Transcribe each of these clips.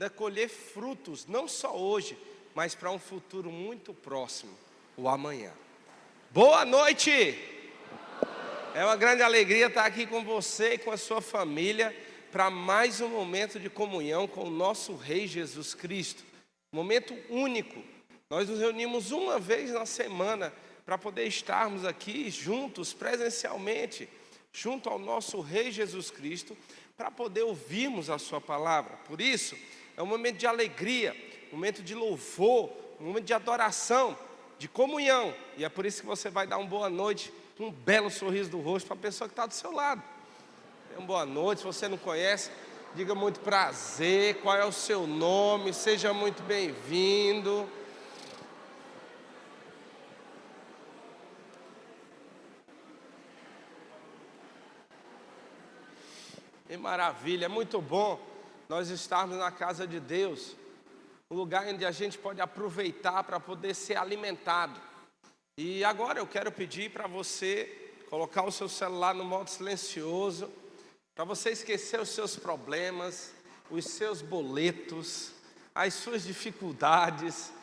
de colher frutos, não só hoje, mas para um futuro muito próximo, o amanhã. Boa noite! É uma grande alegria estar aqui com você e com a sua família para mais um momento de comunhão com o nosso Rei Jesus Cristo. Um momento único. Nós nos reunimos uma vez na semana para poder estarmos aqui juntos, presencialmente, junto ao nosso Rei Jesus Cristo, para poder ouvirmos a sua palavra. Por isso, é um momento de alegria, um momento de louvor, um momento de adoração, de comunhão. E é por isso que você vai dar uma boa noite, um belo sorriso do rosto para a pessoa que está do seu lado. Uma boa noite, se você não conhece, diga muito prazer, qual é o seu nome, seja muito bem-vindo. Que maravilha, é muito bom nós estarmos na casa de Deus, um lugar onde a gente pode aproveitar para poder ser alimentado. E agora eu quero pedir para você colocar o seu celular no modo silencioso, para você esquecer os seus problemas, os seus boletos, as suas dificuldades,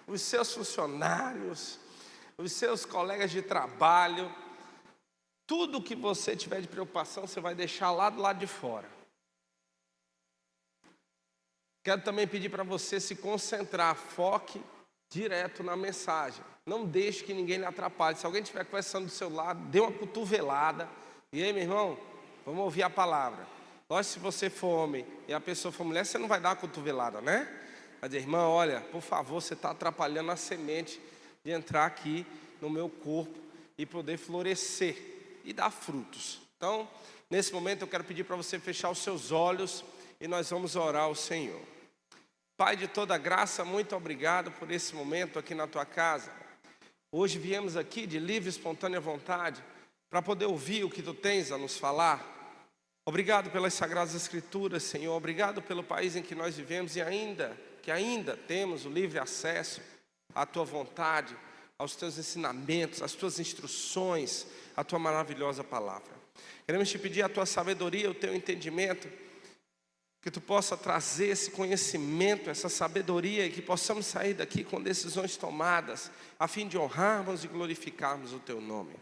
os seus funcionários, os seus colegas de trabalho. Tudo que você tiver de preocupação, você vai deixar lá do lado de fora. Quero também pedir para você se concentrar, foque direto na mensagem. Não deixe que ninguém lhe atrapalhe. Se alguém estiver conversando do seu lado, dê uma cotovelada. E aí, meu irmão, vamos ouvir a palavra. Lógico, se você for homem e a pessoa for mulher, você não vai dar uma cotovelada, né? Vai dizer, irmão, olha, por favor, você está atrapalhando a semente de entrar aqui no meu corpo e poder florescer e dar frutos. Então, nesse momento eu quero pedir para você fechar os seus olhos e nós vamos orar ao Senhor. Pai de toda graça, muito obrigado por esse momento aqui na tua casa. Hoje viemos aqui de livre e espontânea vontade para poder ouvir o que tu tens a nos falar. Obrigado pelas Sagradas Escrituras, Senhor. Obrigado pelo país em que nós vivemos e ainda temos o livre acesso à tua vontade, aos teus ensinamentos, às tuas instruções, à tua maravilhosa palavra. Queremos te pedir a tua sabedoria, o teu entendimento, que tu possa trazer esse conhecimento, essa sabedoria, e que possamos sair daqui com decisões tomadas, a fim de honrarmos e glorificarmos o teu nome.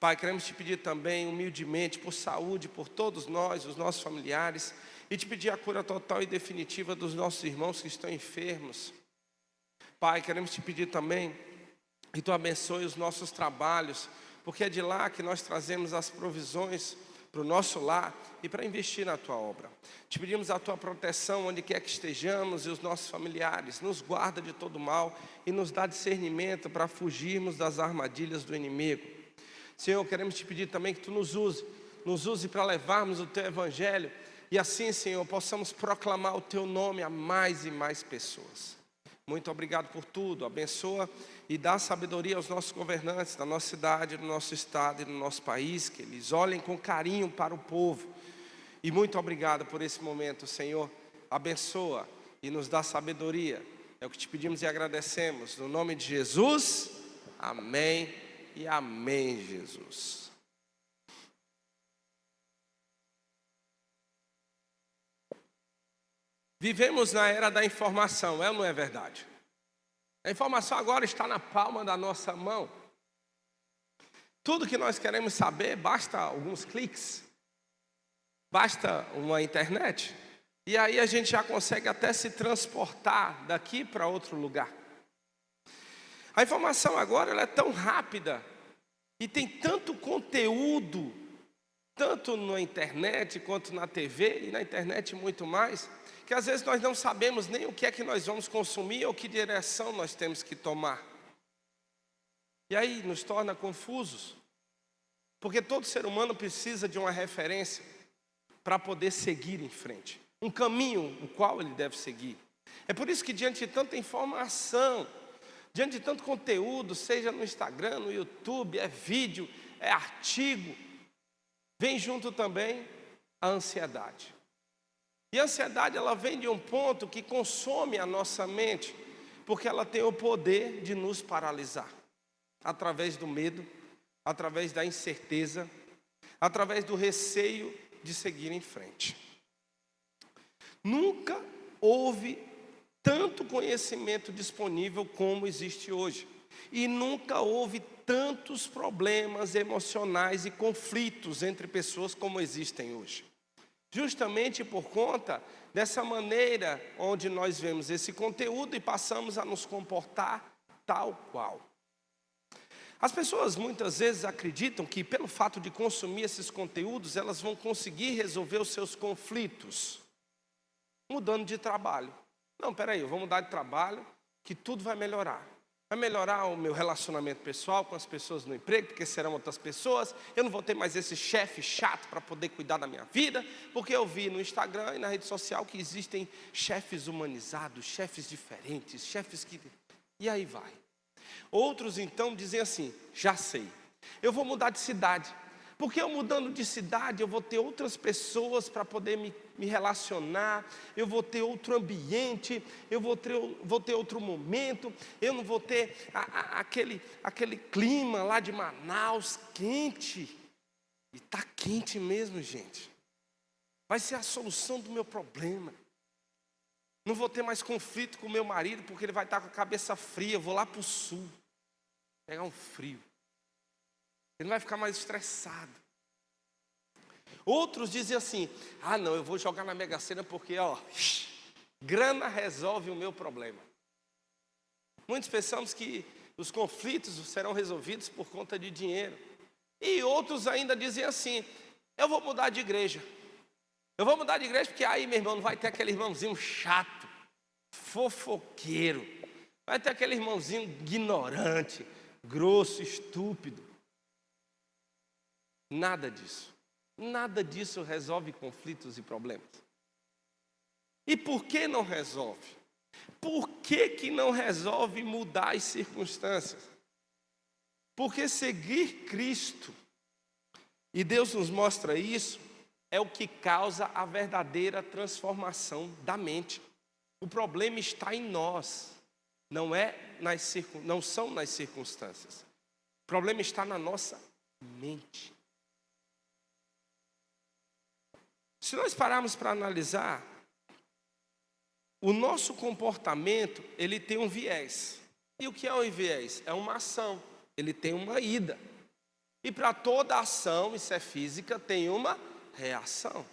Pai, queremos te pedir também, humildemente, por saúde, por todos nós, os nossos familiares, e te pedir a cura total e definitiva dos nossos irmãos que estão enfermos. Pai, queremos te pedir também que tu abençoe os nossos trabalhos, porque é de lá que nós trazemos as provisões para o nosso lar e para investir na tua obra. Te pedimos a tua proteção onde quer que estejamos e os nossos familiares. Nos guarda de todo mal e nos dá discernimento para fugirmos das armadilhas do inimigo. Senhor, queremos te pedir também que tu nos use para levarmos o teu evangelho e assim, Senhor, possamos proclamar o teu nome a mais e mais pessoas. Muito obrigado por tudo, abençoa e dá sabedoria aos nossos governantes da nossa cidade, do nosso estado e do nosso país, que eles olhem com carinho para o povo. E muito obrigado por esse momento, Senhor, abençoa e nos dá sabedoria. É o que te pedimos e agradecemos, no nome de Jesus, amém e amém, Jesus. Vivemos na era da informação, é ou não é verdade? A informação agora está na palma da nossa mão. Tudo que nós queremos saber, basta alguns cliques, basta uma internet, e aí a gente já consegue até se transportar daqui para outro lugar. A informação agora ela é tão rápida e tem tanto conteúdo, tanto na internet quanto na TV, e na internet muito mais, que às vezes nós não sabemos nem o que é que nós vamos consumir ou que direção nós temos que tomar. E aí nos torna confusos, porque todo ser humano precisa de uma referência para poder seguir em frente, um caminho o qual ele deve seguir. É por isso que diante de tanta informação, diante de tanto conteúdo, seja no Instagram, no YouTube, é vídeo, é artigo, vem junto também a ansiedade. E a ansiedade ela vem de um ponto que consome a nossa mente, porque ela tem o poder de nos paralisar, através do medo, através da incerteza, através do receio de seguir em frente. Nunca houve tanto conhecimento disponível como existe hoje. E nunca houve tantos problemas emocionais e conflitos entre pessoas como existem hoje. Justamente por conta dessa maneira onde nós vemos esse conteúdo e passamos a nos comportar tal qual. As pessoas muitas vezes acreditam que pelo fato de consumir esses conteúdos, elas vão conseguir resolver os seus conflitos, mudando de trabalho. Não, peraí, eu vou mudar de trabalho que tudo vai melhorar. Vai melhorar o meu relacionamento pessoal com as pessoas no emprego, porque serão outras pessoas. Eu não vou ter mais esse chefe chato para poder cuidar da minha vida, porque eu vi no Instagram e na rede social que existem chefes humanizados, chefes diferentes, chefes que... E aí vai. Outros então dizem assim, já sei, eu vou mudar de cidade, porque eu mudando de cidade eu vou ter outras pessoas para poder me relacionar, eu vou ter outro ambiente, eu vou ter outro momento, eu não vou ter aquele clima lá de Manaus quente, e está quente mesmo, gente, vai ser a solução do meu problema. Não vou ter mais conflito com o meu marido, porque ele vai estar com a cabeça fria. Eu vou lá para o sul, pegar um frio. Ele não vai ficar mais estressado. Outros dizem assim, ah não, eu vou jogar na Mega Sena porque, grana resolve o meu problema. Muitos pensamos que os conflitos serão resolvidos por conta de dinheiro. E outros ainda dizem assim, eu vou mudar de igreja. Eu vou mudar de igreja porque aí, meu irmão, não vai ter aquele irmãozinho chato, fofoqueiro. Vai ter aquele irmãozinho ignorante, grosso, estúpido. Nada disso. Nada disso resolve conflitos e problemas. E por que não resolve? Por que não resolve mudar as circunstâncias? Porque seguir Cristo, e Deus nos mostra isso, é o que causa a verdadeira transformação da mente. O problema está em nós, não são nas circunstâncias. O problema está na nossa mente. Se nós pararmos para analisar, o nosso comportamento, ele tem um viés. E o que é um viés? É uma ação, ele tem uma ida. E para toda ação, isso é física, tem uma reação.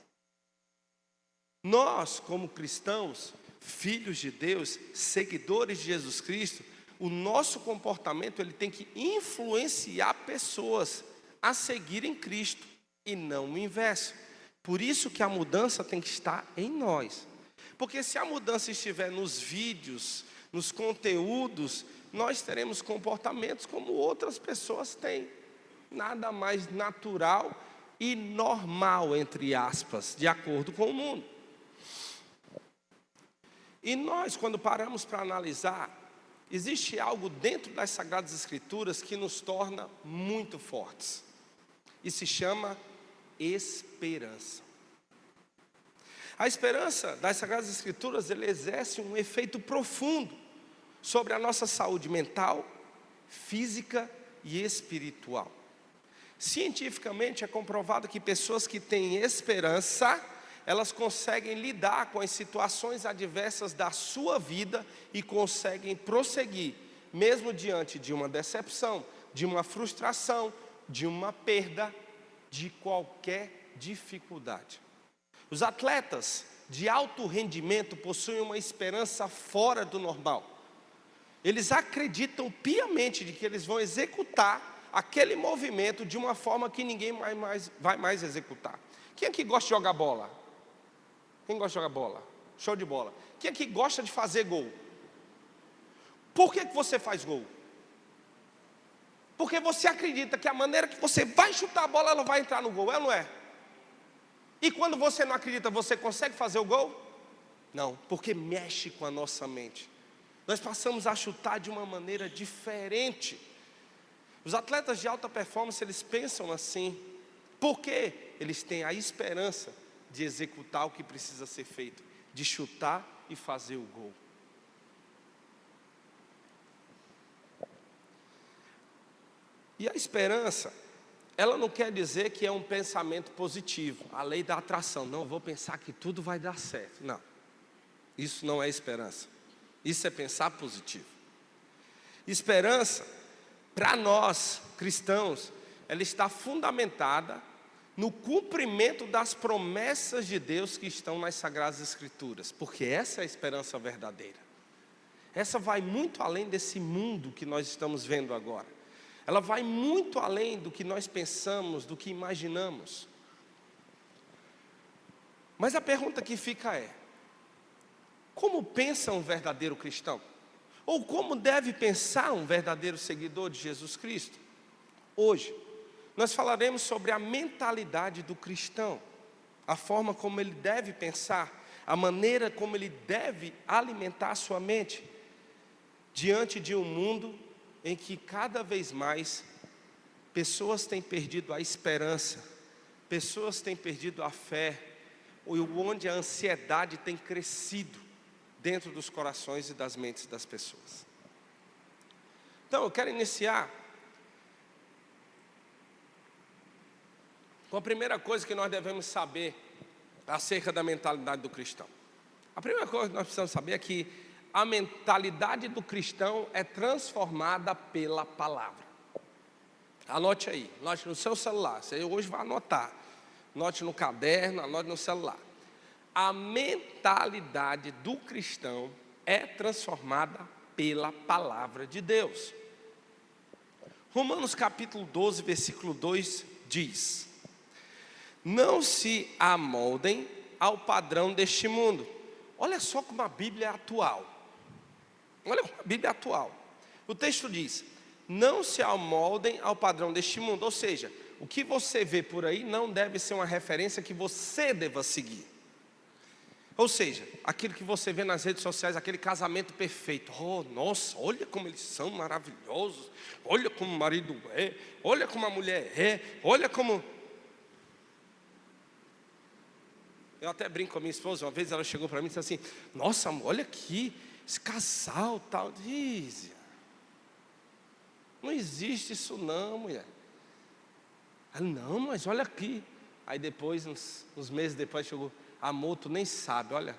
Nós, como cristãos, filhos de Deus, seguidores de Jesus Cristo, o nosso comportamento ele tem que influenciar pessoas a seguirem Cristo e não o inverso. Por isso que a mudança tem que estar em nós. Porque se a mudança estiver nos vídeos, nos conteúdos, nós teremos comportamentos como outras pessoas têm. Nada mais natural e normal, entre aspas, de acordo com o mundo. E nós, quando paramos para analisar, existe algo dentro das Sagradas Escrituras que nos torna muito fortes. E se chama esperança. A esperança das Sagradas Escrituras, ela exerce um efeito profundo sobre a nossa saúde mental, física e espiritual. Cientificamente é comprovado que pessoas que têm esperança, elas conseguem lidar com as situações adversas da sua vida e conseguem prosseguir, mesmo diante de uma decepção, de uma frustração, de uma perda, de qualquer dificuldade. Os atletas de alto rendimento possuem uma esperança fora do normal. Eles acreditam piamente de que eles vão executar aquele movimento de uma forma que ninguém vai mais executar. Quem aqui gosta de jogar bola? Quem gosta de jogar bola? Show de bola. Quem aqui gosta de fazer gol? Por que você faz gol? Porque você acredita que a maneira que você vai chutar a bola, ela vai entrar no gol, é ou não é? E quando você não acredita, você consegue fazer o gol? Não, porque mexe com a nossa mente. Nós passamos a chutar de uma maneira diferente. Os atletas de alta performance, eles pensam assim, porque eles têm a esperança de executar o que precisa ser feito, de chutar e fazer o gol. E a esperança, ela não quer dizer que é um pensamento positivo, a lei da atração. Não, eu vou pensar que tudo vai dar certo. Não, Isso não é esperança. Isso é pensar positivo. Esperança, para nós cristãos, ela está fundamentada no cumprimento das promessas de Deus que estão nas Sagradas Escrituras, porque essa é a esperança verdadeira. Essa vai muito além desse mundo que nós estamos vendo agora. Ela vai muito além do que nós pensamos, do que imaginamos. Mas a pergunta que fica é: como pensa um verdadeiro cristão? Ou como deve pensar um verdadeiro seguidor de Jesus Cristo? Hoje, nós falaremos sobre a mentalidade do cristão, a forma como ele deve pensar, a maneira como ele deve alimentar a sua mente, diante de um mundo em que cada vez mais pessoas têm perdido a esperança, pessoas têm perdido a fé, onde a ansiedade tem crescido dentro dos corações e das mentes das pessoas. Então, eu quero iniciar com a primeira coisa que nós devemos saber acerca da mentalidade do cristão. A primeira coisa que nós precisamos saber é que a mentalidade do cristão é transformada pela palavra. Anote aí, anote no seu celular, você hoje vai anotar. Anote no caderno, anote no celular. A mentalidade do cristão é transformada pela palavra de Deus. Romanos capítulo 12, versículo 2 diz: não se amoldem ao padrão deste mundo. Olha só como a Bíblia é atual. Olha como a Bíblia é atual. O texto diz: não se amoldem ao padrão deste mundo. Ou seja, o que você vê por aí não deve ser uma referência que você deva seguir. Ou seja, aquilo que você vê nas redes sociais, aquele casamento perfeito. Oh, nossa, olha como eles são maravilhosos. Olha como o marido é. Olha como a mulher é. Olha como... Eu até brinco com a minha esposa, uma vez ela chegou para mim e disse assim: nossa, olha aqui, esse casal tal. Diz, não existe isso não, mulher. Ela, não, mas olha aqui. Aí depois, uns meses depois, chegou: amor, tu nem sabe, olha.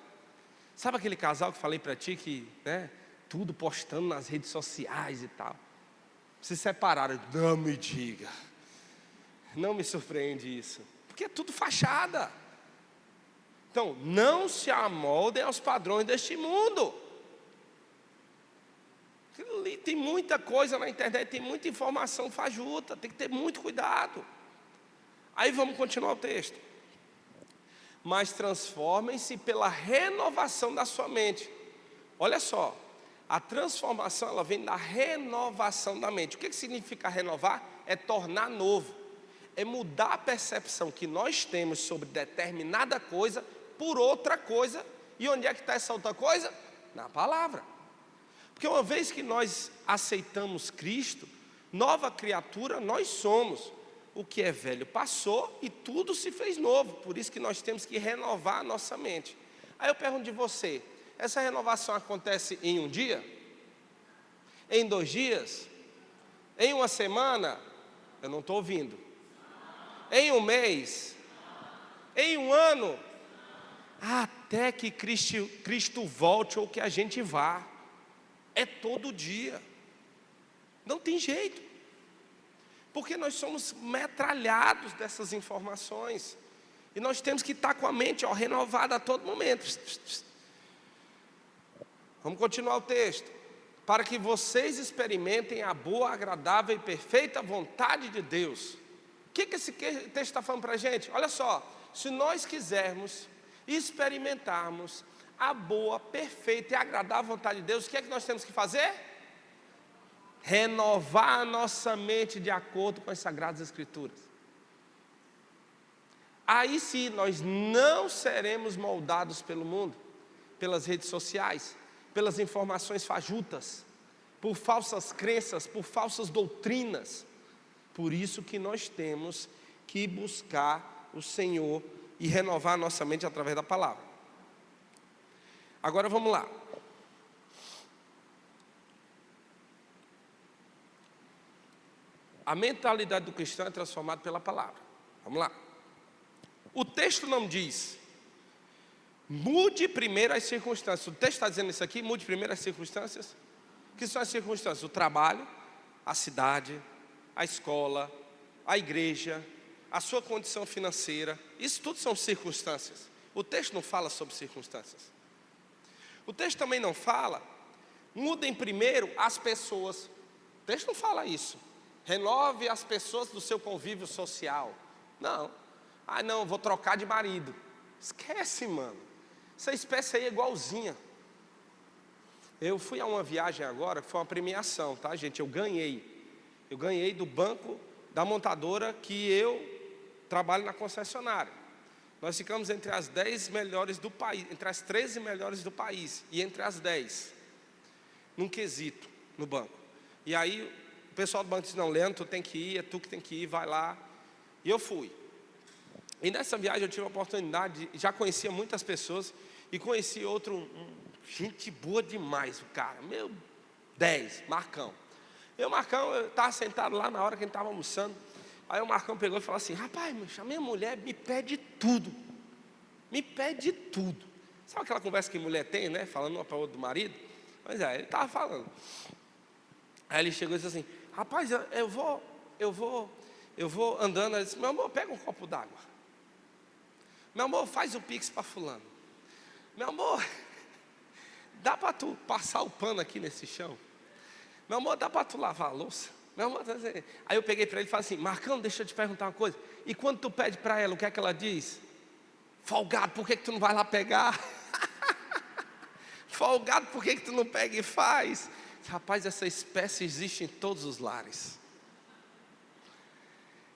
Sabe aquele casal que falei para ti que, né, tudo postando nas redes sociais e tal? Se separaram. Não me diga. Não me surpreende isso. Porque é tudo fachada. Então, não se amoldem aos padrões deste mundo. Tem muita coisa na internet, tem muita informação fajuta, tem que ter muito cuidado. Aí vamos continuar o texto. Mas transformem-se pela renovação da sua mente. Olha só, a transformação ela vem da renovação da mente. O que significa renovar? É tornar novo. É mudar a percepção que nós temos sobre determinada coisa por outra coisa. E onde é que está essa outra coisa? Na palavra. Porque uma vez que nós aceitamos Cristo, nova criatura nós somos. O que é velho passou e tudo se fez novo. Por isso que nós temos que renovar a nossa mente. Aí eu pergunto de você: essa renovação acontece em um dia? Em 2 dias? Em uma semana? Eu não estou ouvindo. Em um mês? Em um ano? Até que Cristo volte ou que a gente vá. É todo dia. Não tem jeito. Porque nós somos metralhados dessas informações. E nós temos que estar com a mente renovada a todo momento. Vamos continuar o texto. Para que vocês experimentem a boa, agradável e perfeita vontade de Deus. O que esse texto está falando para a gente? Olha só, se nós quisermos experimentarmos a boa, perfeita e agradável vontade de Deus, o que é que nós temos que fazer? Renovar a nossa mente de acordo com as Sagradas Escrituras. Aí sim nós não seremos moldados pelo mundo, pelas redes sociais, pelas informações fajutas, por falsas crenças, por falsas doutrinas. Por isso que nós temos que buscar o Senhor e renovar a nossa mente através da palavra. Agora vamos lá. A mentalidade do cristão é transformada pela palavra. Vamos lá. O texto não diz: Mude primeiro as circunstâncias. O texto está dizendo isso aqui, mude primeiro as circunstâncias. O que são as circunstâncias? O trabalho, a cidade, a escola, a igreja, a sua condição financeira. Isso tudo são circunstâncias. O texto não fala sobre circunstâncias. O texto também não fala, mudem primeiro as pessoas. O texto não fala isso. Renove as pessoas do seu convívio social. Não. Não, vou trocar de marido. Esquece, mano. Essa espécie aí é igualzinha. Eu fui a uma viagem agora, que foi uma premiação, tá, gente? Eu ganhei do banco da montadora que eu trabalho na concessionária. Nós ficamos entre as 10 melhores do país, entre as 13 melhores do país e entre as 10, num quesito, no banco. E aí o pessoal do banco disse, não, Leandro, tu tem que ir, é tu que tem que ir, vai lá. E eu fui. E nessa viagem eu tive a oportunidade, já conhecia muitas pessoas, e conheci outro, gente boa demais, o cara, meu, 10, Marcão. E o Marcão estava sentado lá na hora que a gente estava almoçando. Aí o Marcão pegou e falou assim, rapaz, a minha mulher me pede tudo. Me pede tudo. Sabe aquela conversa que mulher tem, né? Falando uma para outra do marido? Pois é, ele estava falando. Aí ele chegou e disse assim, rapaz, eu vou andando. Ele disse, meu amor, pega um copo d'água. Meu amor, faz o pix para fulano. Meu amor, dá para tu passar o pano aqui nesse chão? Meu amor, dá para tu lavar a louça? Meu amor, aí eu peguei para ele e falei assim, Marcão, deixa eu te perguntar uma coisa. E quando tu pede para ela, o que é que ela diz? Folgado, por que tu não vai lá pegar? Folgado, por que tu não pega e faz? Rapaz, essa espécie existe em todos os lares.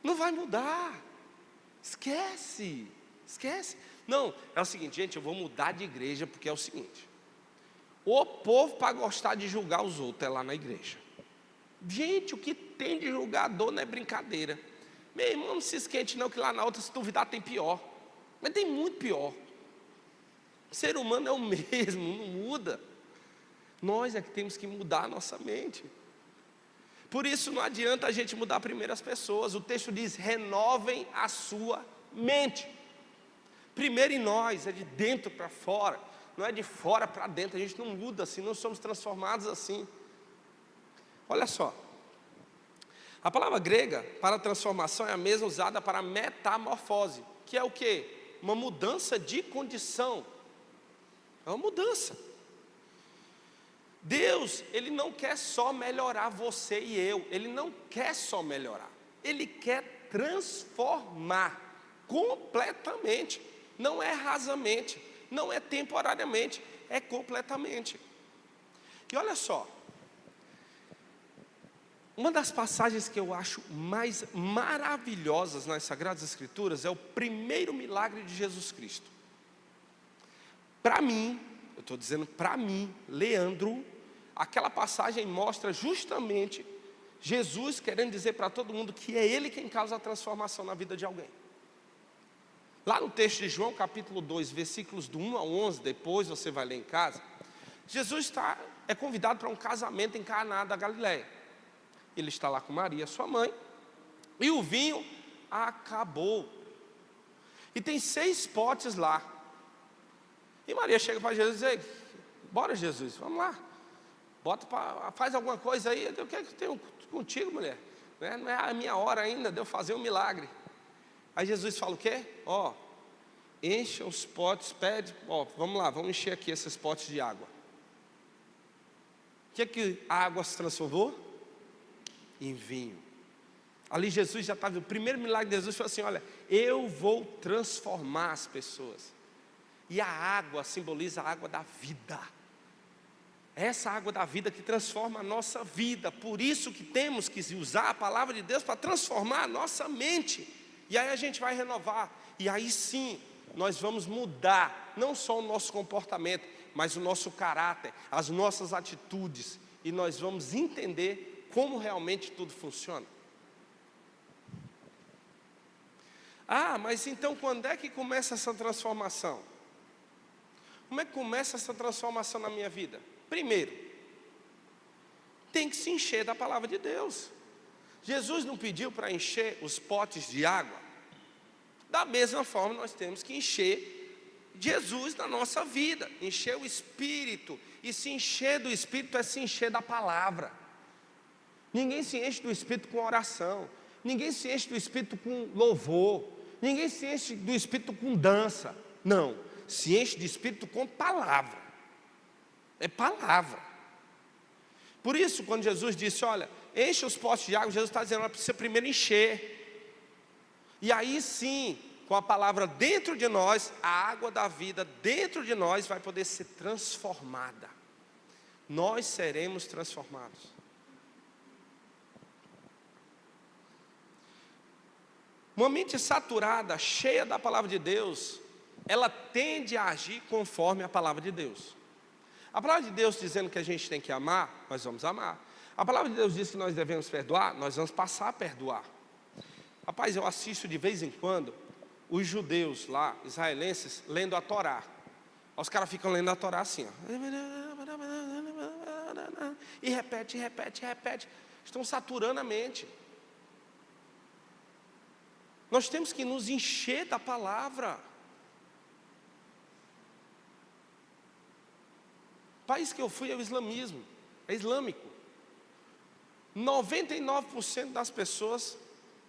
Não vai mudar. Esquece. Não, é o seguinte, gente, eu vou mudar de igreja porque é o seguinte. O povo para gostar de julgar os outros é lá na igreja. Gente, o que tem de julgador não é brincadeira. Meu irmão, não se esquente não, que lá na outra, se duvidar, tem pior. Mas tem muito pior. O ser humano é o mesmo, não muda. Nós é que temos que mudar a nossa mente. Por isso não adianta a gente mudar primeiro as pessoas. O texto diz, renovem a sua mente. Primeiro em nós, é de dentro para fora. Não é de fora para dentro, a gente não muda assim, não somos transformados assim. Olha só, a palavra grega para transformação é a mesma usada para metamorfose, que é o quê? Uma mudança de condição. É uma mudança. Deus, Ele não quer só melhorar você e eu, Ele não quer só melhorar, Ele quer transformar completamente, não é rasamente, não é temporariamente, é completamente. E olha só, uma das passagens que eu acho mais maravilhosas nas Sagradas Escrituras é o primeiro milagre de Jesus Cristo. Para mim, eu estou dizendo para mim, Leandro, aquela passagem mostra justamente Jesus querendo dizer para todo mundo que é Ele quem causa a transformação na vida de alguém. Lá no texto de João capítulo 2, versículos do 1 ao 11, depois você vai ler em casa, Jesus é convidado para um casamento em Caná da Galileia. Ele está lá com Maria, sua mãe, e o vinho acabou. E tem 6 potes lá. E Maria chega para Jesus e diz, bora Jesus, vamos lá. Faz alguma coisa aí. O que é que eu tenho contigo, mulher? Não é a minha hora ainda de eu fazer um milagre. Aí Jesus fala o quê? Encha os potes, pede, vamos lá, vamos encher aqui esses potes de água. O que é que a água se transformou? Em vinho. Ali Jesus já estava, o primeiro milagre de Jesus foi assim, olha, eu vou transformar as pessoas. E a água simboliza a água da vida. Essa água da vida que transforma a nossa vida. Por isso que temos que usar a palavra de Deus para transformar a nossa mente. E aí a gente vai renovar. E aí sim, nós vamos mudar, não só o nosso comportamento, mas o nosso caráter, as nossas atitudes. E nós vamos entender como realmente tudo funciona. Mas então quando é que começa essa transformação? Como é que começa essa transformação na minha vida? Primeiro, tem que se encher da palavra de Deus. Jesus não pediu para encher os potes de água? Da mesma forma nós temos que encher Jesus na nossa vida, encher o Espírito. E se encher do Espírito é se encher da palavra. Ninguém se enche do Espírito com oração, ninguém se enche do Espírito com louvor, ninguém se enche do Espírito com dança. Não, se enche do Espírito com palavra. É palavra. Por isso, quando Jesus disse, olha, enche os potes de água, Jesus está dizendo, ela precisa primeiro encher. E aí sim, com a palavra dentro de nós, a água da vida dentro de nós vai poder ser transformada. Nós seremos transformados. Uma mente saturada, cheia da palavra de Deus, ela tende a agir conforme a palavra de Deus. A palavra de Deus dizendo que a gente tem que amar, nós vamos amar. A palavra de Deus diz que nós devemos perdoar, nós vamos passar a perdoar. Rapaz, eu assisto de vez em quando os judeus lá, israelenses, lendo a Torá. Os caras ficam lendo a Torá assim, ó. E repete, repete, repete. Estão saturando a mente. Nós temos que nos encher da palavra. O país que eu fui é o islamismo, é islâmico. 99% das pessoas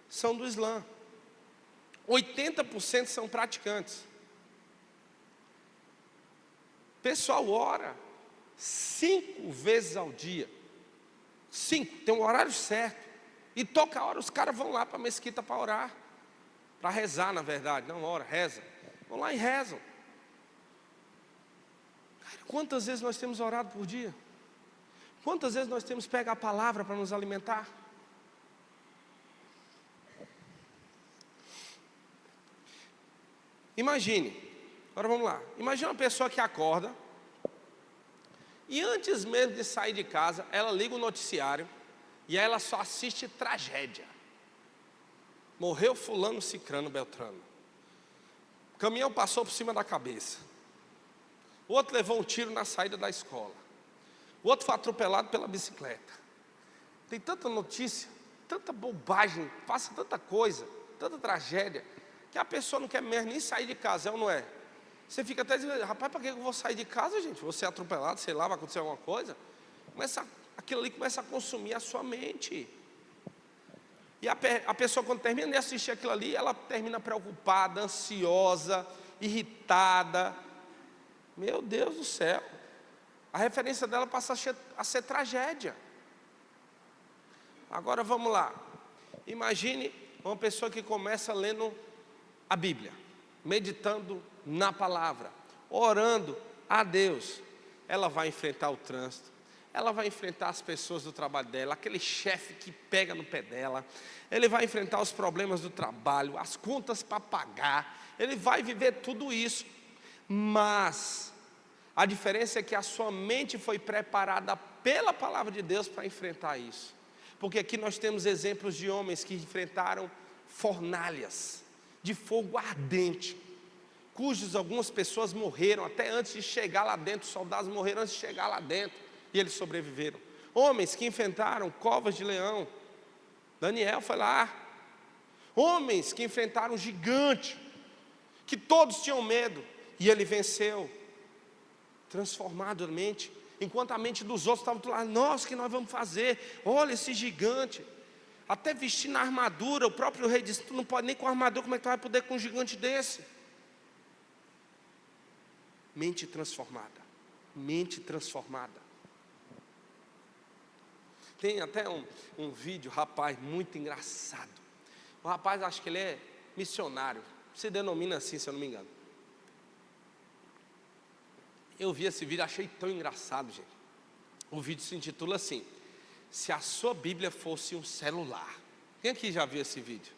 são do Islã. 80% são praticantes. O pessoal ora 5 vezes ao dia. 5, tem um horário certo. E toca a hora, os caras vão lá para a mesquita para orar. Para rezar, na verdade, não ora, reza. Vão lá e rezam. Cara, quantas vezes nós temos orado por dia? Quantas vezes nós temos pego a palavra para nos alimentar? Imagine, agora vamos lá. Imagine uma pessoa que acorda e antes mesmo de sair de casa, ela liga o noticiário e aí ela só assiste tragédia. Morreu fulano, cicrano, beltrano. O caminhão passou por cima da cabeça. O outro levou um tiro na saída da escola. O outro foi atropelado pela bicicleta. Tem tanta notícia, tanta bobagem, passa tanta coisa, tanta tragédia, que a pessoa não quer mesmo nem sair de casa, é ou não é? Você fica até dizendo, rapaz, para que eu vou sair de casa, gente? Vou ser atropelado, sei lá, vai acontecer alguma coisa. Aquilo ali começa a consumir a sua mente. E a pessoa, quando termina de assistir aquilo ali, ela termina preocupada, ansiosa, irritada. Meu Deus do céu. A referência dela passa a ser tragédia. Agora vamos lá. Imagine uma pessoa que começa lendo a Bíblia, meditando na palavra, orando a Deus. Ela vai enfrentar o trânsito, ela vai enfrentar as pessoas do trabalho dela, aquele chefe que pega no pé dela, ele vai enfrentar os problemas do trabalho, as contas para pagar, ele vai viver tudo isso, mas a diferença é que a sua mente foi preparada pela palavra de Deus para enfrentar isso, porque aqui nós temos exemplos de homens que enfrentaram fornalhas de fogo ardente, cujos algumas pessoas morreram até antes de chegar lá dentro, os soldados morreram antes de chegar lá dentro, e eles sobreviveram. Homens que enfrentaram covas de leão, Daniel foi lá. Homens que enfrentaram um gigante, que todos tinham medo, e ele venceu, transformado a mente, enquanto a mente dos outros estava lá, nossa, o que nós vamos fazer? Olha esse gigante, até vestindo a armadura, o próprio rei disse, tu não pode nem com a armadura, como é que tu vai poder com um gigante desse? Mente transformada, mente transformada. Tem até um vídeo, rapaz, muito engraçado. O rapaz, acho que ele é missionário, se denomina assim, se eu não me engano. Eu vi esse vídeo, achei tão engraçado, gente. O vídeo se intitula assim, se a sua Bíblia fosse um celular. Quem aqui já viu esse vídeo?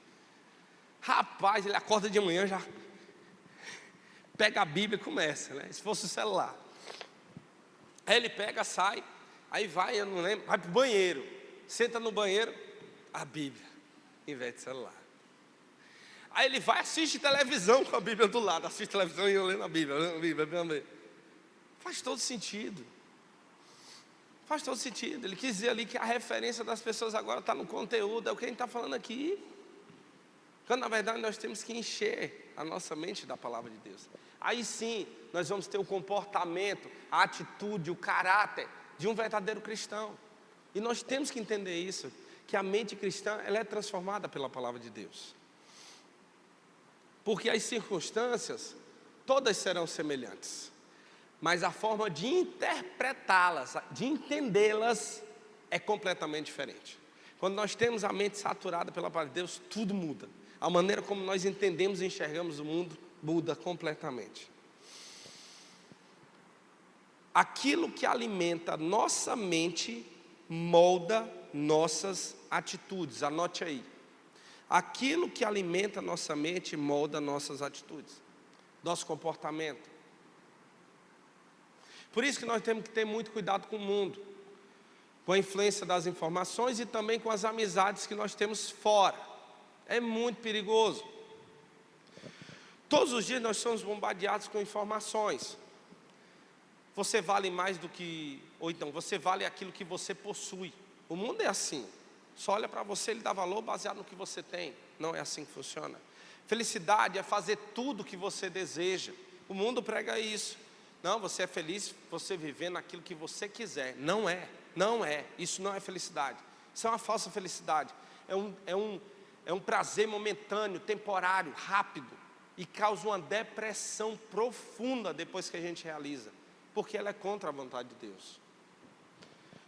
Rapaz, ele acorda de manhã, já pega a Bíblia e começa, né? Se fosse o celular. Aí ele pega, sai, aí vai, eu não lembro, vai para o banheiro. Senta no banheiro, a Bíblia, em vez de celular. Aí ele vai, assiste televisão com a Bíblia do lado. Assiste televisão e eu lendo a Bíblia, lendo a Bíblia, lendo a Bíblia. Faz todo sentido. Faz todo sentido. Ele quis dizer ali que a referência das pessoas agora está no conteúdo. É o que a gente está falando aqui. Quando na verdade nós temos que encher a nossa mente da palavra de Deus. Aí sim, nós vamos ter o comportamento, a atitude, o caráter de um verdadeiro cristão. E nós temos que entender isso, que a mente cristã, ela é transformada pela palavra de Deus. Porque as circunstâncias, todas serão semelhantes, mas a forma de interpretá-las, de entendê-las, é completamente diferente. Quando nós temos a mente saturada pela palavra de Deus, tudo muda. A maneira como nós entendemos e enxergamos o mundo muda completamente. Aquilo que alimenta nossa mente molda nossas atitudes. Anote aí. Aquilo que alimenta nossa mente molda nossas atitudes, nosso comportamento. Por isso que nós temos que ter muito cuidado com o mundo, com a influência das informações e também com as amizades que nós temos fora. É muito perigoso. Todos os dias nós somos bombardeados com informações. Você vale mais do que, ou então você vale aquilo que você possui. O mundo é assim. Só olha para você, ele dá valor baseado no que você tem. Não é assim que funciona. Felicidade é fazer tudo o que você deseja. O mundo prega isso. Não, você é feliz você viver naquilo que você quiser. Não é, não é. Isso não é felicidade. Isso é uma falsa felicidade. É um prazer momentâneo, temporário, rápido. E causa uma depressão profunda depois que a gente realiza. Porque ela é contra a vontade de Deus.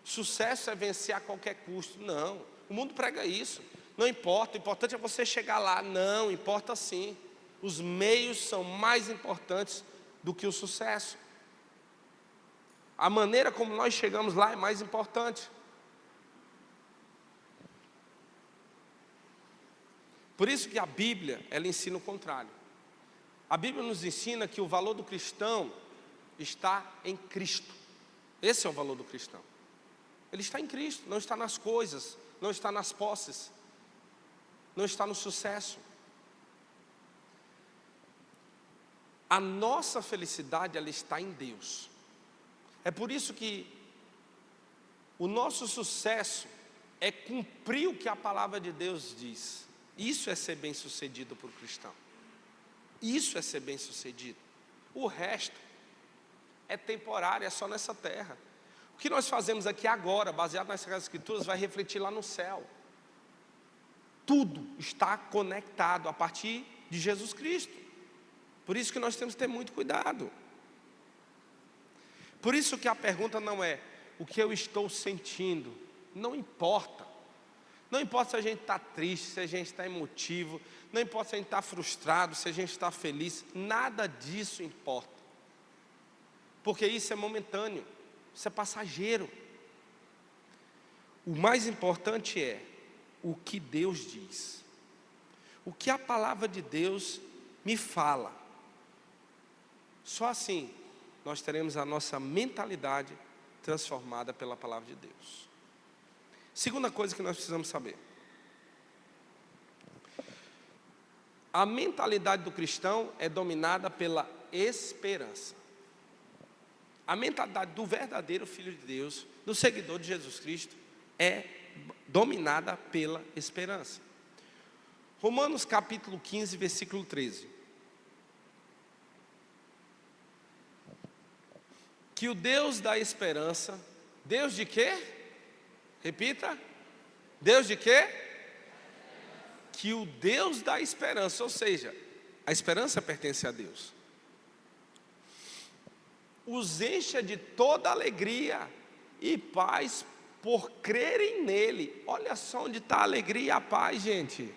Sucesso é vencer a qualquer custo. Não, o mundo prega isso. Não importa, o importante é você chegar lá. Não, importa sim. Os meios são mais importantes do que o sucesso. A maneira como nós chegamos lá é mais importante. Por isso que a Bíblia, ela ensina o contrário. A Bíblia nos ensina que o valor do cristão está em Cristo. Esse é o valor do cristão. Ele está em Cristo, não está nas coisas, não está nas posses, não está no sucesso. A nossa felicidade, ela está em Deus. É por isso que o nosso sucesso é cumprir o que a palavra de Deus diz. Isso é ser bem-sucedido para o cristão. Isso é ser bem-sucedido. O resto é temporário, é só nessa terra. O que nós fazemos aqui agora, baseado nas Sagradas Escrituras, vai refletir lá no céu. Tudo está conectado a partir de Jesus Cristo. Por isso que nós temos que ter muito cuidado. Por isso que a pergunta não é o que eu estou sentindo. Não importa. Não importa se a gente está triste, se a gente está emotivo. Não importa se a gente está frustrado, se a gente está feliz. Nada disso importa. Porque isso é momentâneo. Isso é passageiro. O mais importante é o que Deus diz. O que a palavra de Deus me fala. Só assim nós teremos a nossa mentalidade transformada pela palavra de Deus. Segunda coisa que nós precisamos saber. A mentalidade do cristão é dominada pela esperança. A mentalidade do verdadeiro Filho de Deus, do seguidor de Jesus Cristo, é dominada pela esperança. Romanos capítulo 15, versículo 13. Que o Deus da esperança, Deus de quê? Repita. Deus de quê? Que o Deus da esperança, ou seja, a esperança pertence a Deus, os encha de toda alegria e paz por crerem nele. Olha só onde está a alegria e a paz, gente.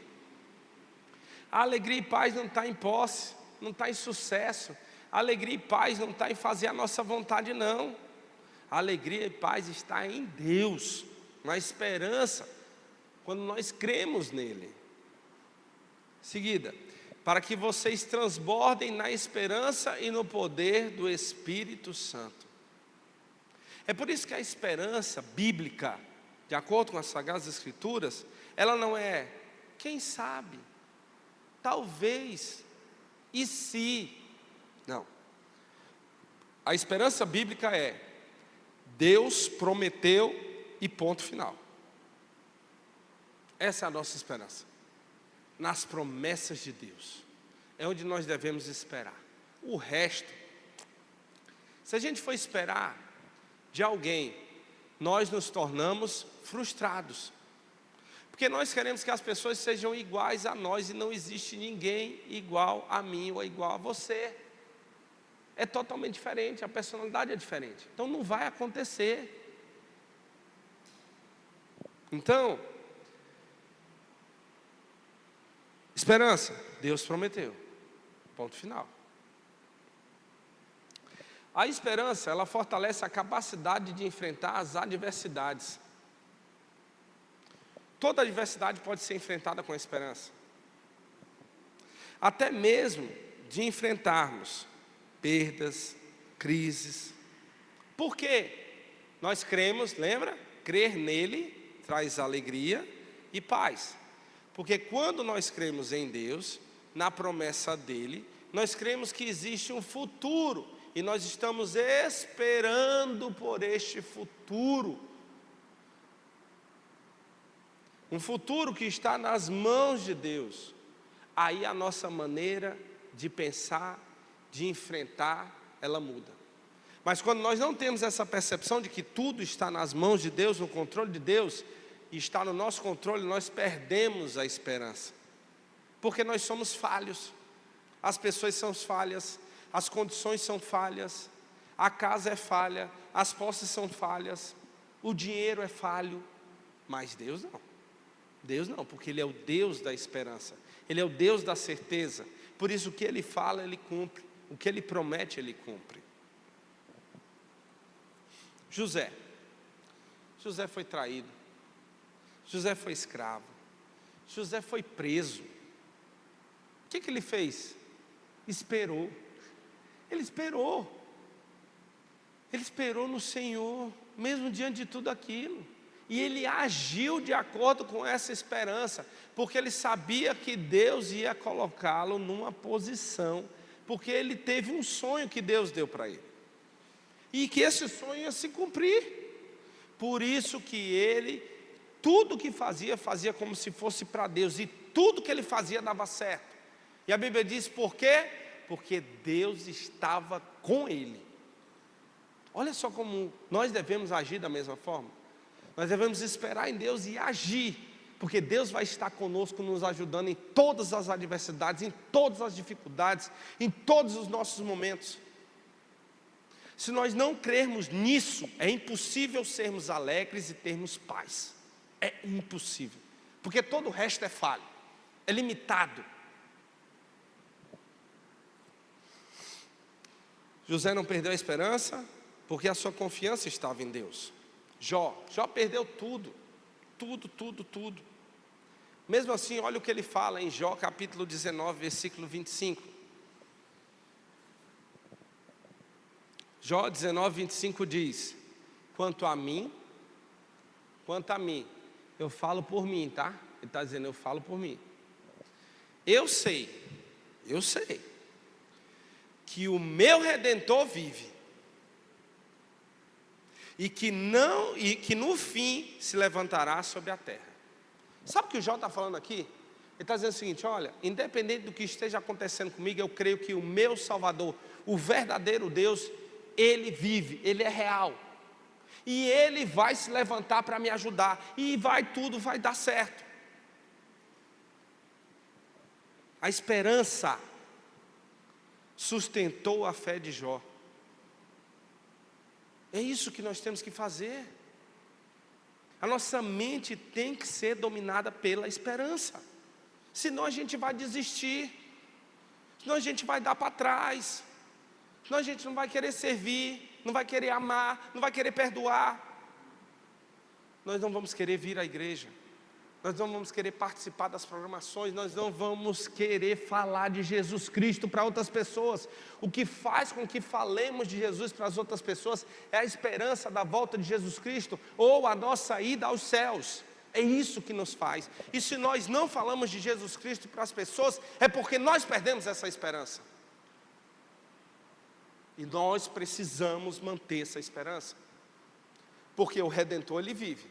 A alegria e paz não está em posse, não está em sucesso. A alegria e paz não está em fazer a nossa vontade, não. A alegria e paz está em Deus, na esperança, quando nós cremos nele. Seguida, para que vocês transbordem na esperança e no poder do Espírito Santo. É por isso que a esperança bíblica, de acordo com as Sagradas Escrituras, ela não é, quem sabe, talvez, e se. Não. A esperança bíblica é, Deus prometeu e ponto final. Essa é a nossa esperança. nas promessas de Deus. É onde nós devemos esperar. O resto, se a gente for esperar de alguém, nós nos tornamos frustrados. Porque nós queremos que as pessoas sejam iguais a nós, e não existe ninguém igual a mim ou igual a você. É totalmente diferente, a personalidade é diferente. Então não vai acontecer. Então, esperança, Deus prometeu. Ponto final. A esperança, ela fortalece a capacidade de enfrentar as adversidades. Toda adversidade pode ser enfrentada com a esperança. Até mesmo de enfrentarmos perdas, crises. Por quê? Nós cremos, lembra? Crer nele traz alegria e paz. Porque quando nós cremos em Deus, na promessa dele, nós cremos que existe um futuro, e nós estamos esperando por este futuro. Um futuro que está nas mãos de Deus. Aí a nossa maneira de pensar, de enfrentar, ela muda. Mas quando nós não temos essa percepção de que tudo está nas mãos de Deus, no controle de Deus, e está no nosso controle, nós perdemos a esperança. Porque nós somos falhos. As pessoas são falhas, as condições são falhas, a casa é falha, as posses são falhas, o dinheiro é falho, mas Deus não. Deus não, porque Ele é o Deus da esperança, Ele é o Deus da certeza. Por isso o que Ele fala, Ele cumpre, o que Ele promete, Ele cumpre. José foi traído, José foi escravo, José foi preso. O que ele fez? Esperou. Ele esperou no Senhor, mesmo diante de tudo aquilo. E ele agiu de acordo com essa esperança, porque ele sabia que Deus ia colocá-lo numa posição, porque ele teve um sonho que Deus deu para ele, e que esse sonho ia se cumprir. Por isso que ele, tudo que fazia como se fosse para Deus, e tudo que ele fazia dava certo. E a Bíblia diz por quê? Porque Deus estava com ele. Olha só como nós devemos agir da mesma forma. Nós devemos esperar em Deus e agir, porque Deus vai estar conosco, nos ajudando em todas as adversidades, em todas as dificuldades, em todos os nossos momentos. Se nós não crermos nisso, é impossível sermos alegres e termos paz. É impossível, porque todo o resto é falho, é limitado. José não perdeu a esperança, porque a sua confiança estava em Deus. Jó perdeu tudo. Mesmo assim, olha o que ele fala em Jó capítulo 19, versículo 25. Jó 19, 25 diz: quanto a mim, eu falo por mim, tá? Ele está dizendo, eu falo por mim. Eu sei, que o meu Redentor vive, e que no fim se levantará sobre a terra. Sabe o que o Jó está falando aqui? Ele está dizendo o seguinte: olha, independente do que esteja acontecendo comigo, eu creio que o meu Salvador, o verdadeiro Deus, Ele vive, Ele é real, e Ele vai se levantar para me ajudar, e tudo vai dar certo. A esperança sustentou a fé de Jó. É isso que nós temos que fazer. A nossa mente tem que ser dominada pela esperança, senão a gente vai desistir, senão a gente vai dar para trás, senão a gente não vai querer servir, não vai querer amar, não vai querer perdoar. Nós não vamos querer vir à igreja, nós não vamos querer participar das programações, nós não vamos querer falar de Jesus Cristo para outras pessoas. O que faz com que falemos de Jesus para as outras pessoas é a esperança da volta de Jesus Cristo, ou a nossa ida aos céus. É isso que nos faz. E se nós não falamos de Jesus Cristo para as pessoas, é porque nós perdemos essa esperança. E nós precisamos manter essa esperança, porque o Redentor, Ele vive,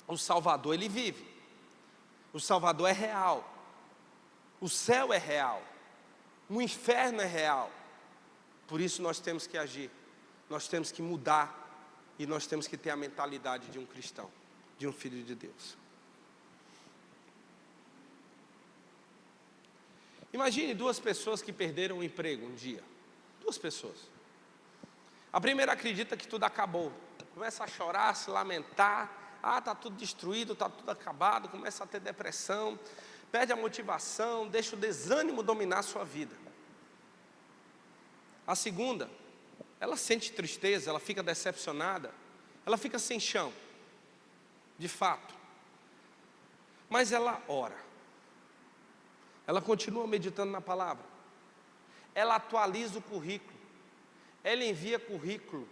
o Salvador, Ele vive, o Salvador é real, O céu é real, o inferno é real. Por isso nós temos que agir, nós temos que mudar e nós temos que ter a mentalidade de um cristão, de um filho de Deus. Imagine duas pessoas que perderam o emprego um dia. Duas pessoas. A primeira acredita que tudo acabou, começa a chorar, a se lamentar. Está tudo destruído, está tudo acabado, começa a ter depressão, perde a motivação, deixa o desânimo dominar a sua vida. A segunda, ela sente tristeza, ela fica decepcionada, ela fica sem chão, de fato. Mas ela ora, ela continua meditando na palavra, ela atualiza o currículo, ela envia currículo,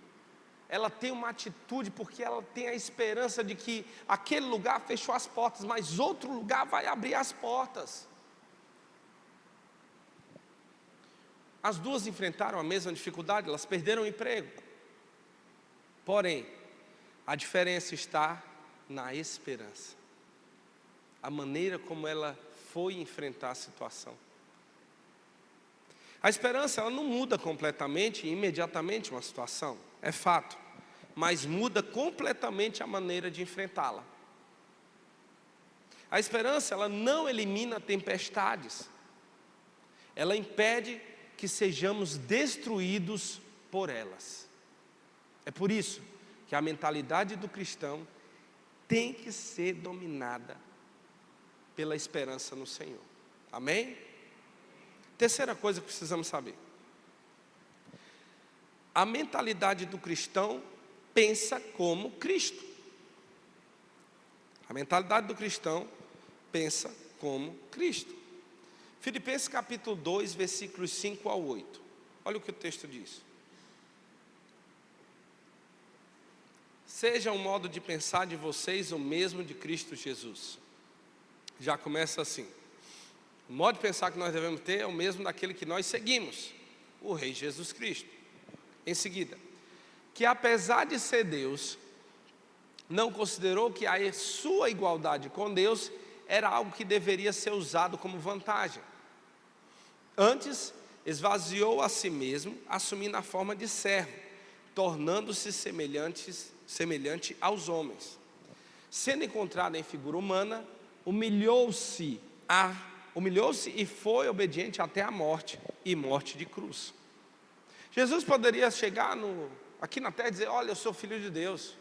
ela tem uma atitude porque ela tem a esperança de que aquele lugar fechou as portas, mas outro lugar vai abrir as portas. As duas enfrentaram a mesma dificuldade, elas perderam o emprego. Porém, a diferença está na esperança. A maneira como ela foi enfrentar a situação. A esperança, ela não muda completamente e imediatamente uma situação, é fato, mas muda completamente a maneira de enfrentá-la. A esperança, ela não elimina tempestades, ela impede que sejamos destruídos por elas. É por isso que a mentalidade do cristão tem que ser dominada pela esperança no Senhor. Amém? Terceira coisa que precisamos saber. A mentalidade do cristão pensa como Cristo. A mentalidade do cristão pensa como Cristo. Filipenses capítulo 2, versículos 5 ao 8. Olha o que o texto diz. Seja o modo de pensar de vocês o mesmo de Cristo Jesus. Já começa assim. O modo de pensar que nós devemos ter é o mesmo daquele que nós seguimos, o Rei Jesus Cristo. Em seguida, que apesar de ser Deus, não considerou que a sua igualdade com Deus era algo que deveria ser usado como vantagem. Antes, esvaziou a si mesmo, assumindo a forma de servo, tornando-se semelhante aos homens. Sendo encontrado em figura humana, humilhou-se e foi obediente até a morte, e morte de cruz. Jesus poderia chegar aqui na terra e dizer: olha, eu sou filho de Deus.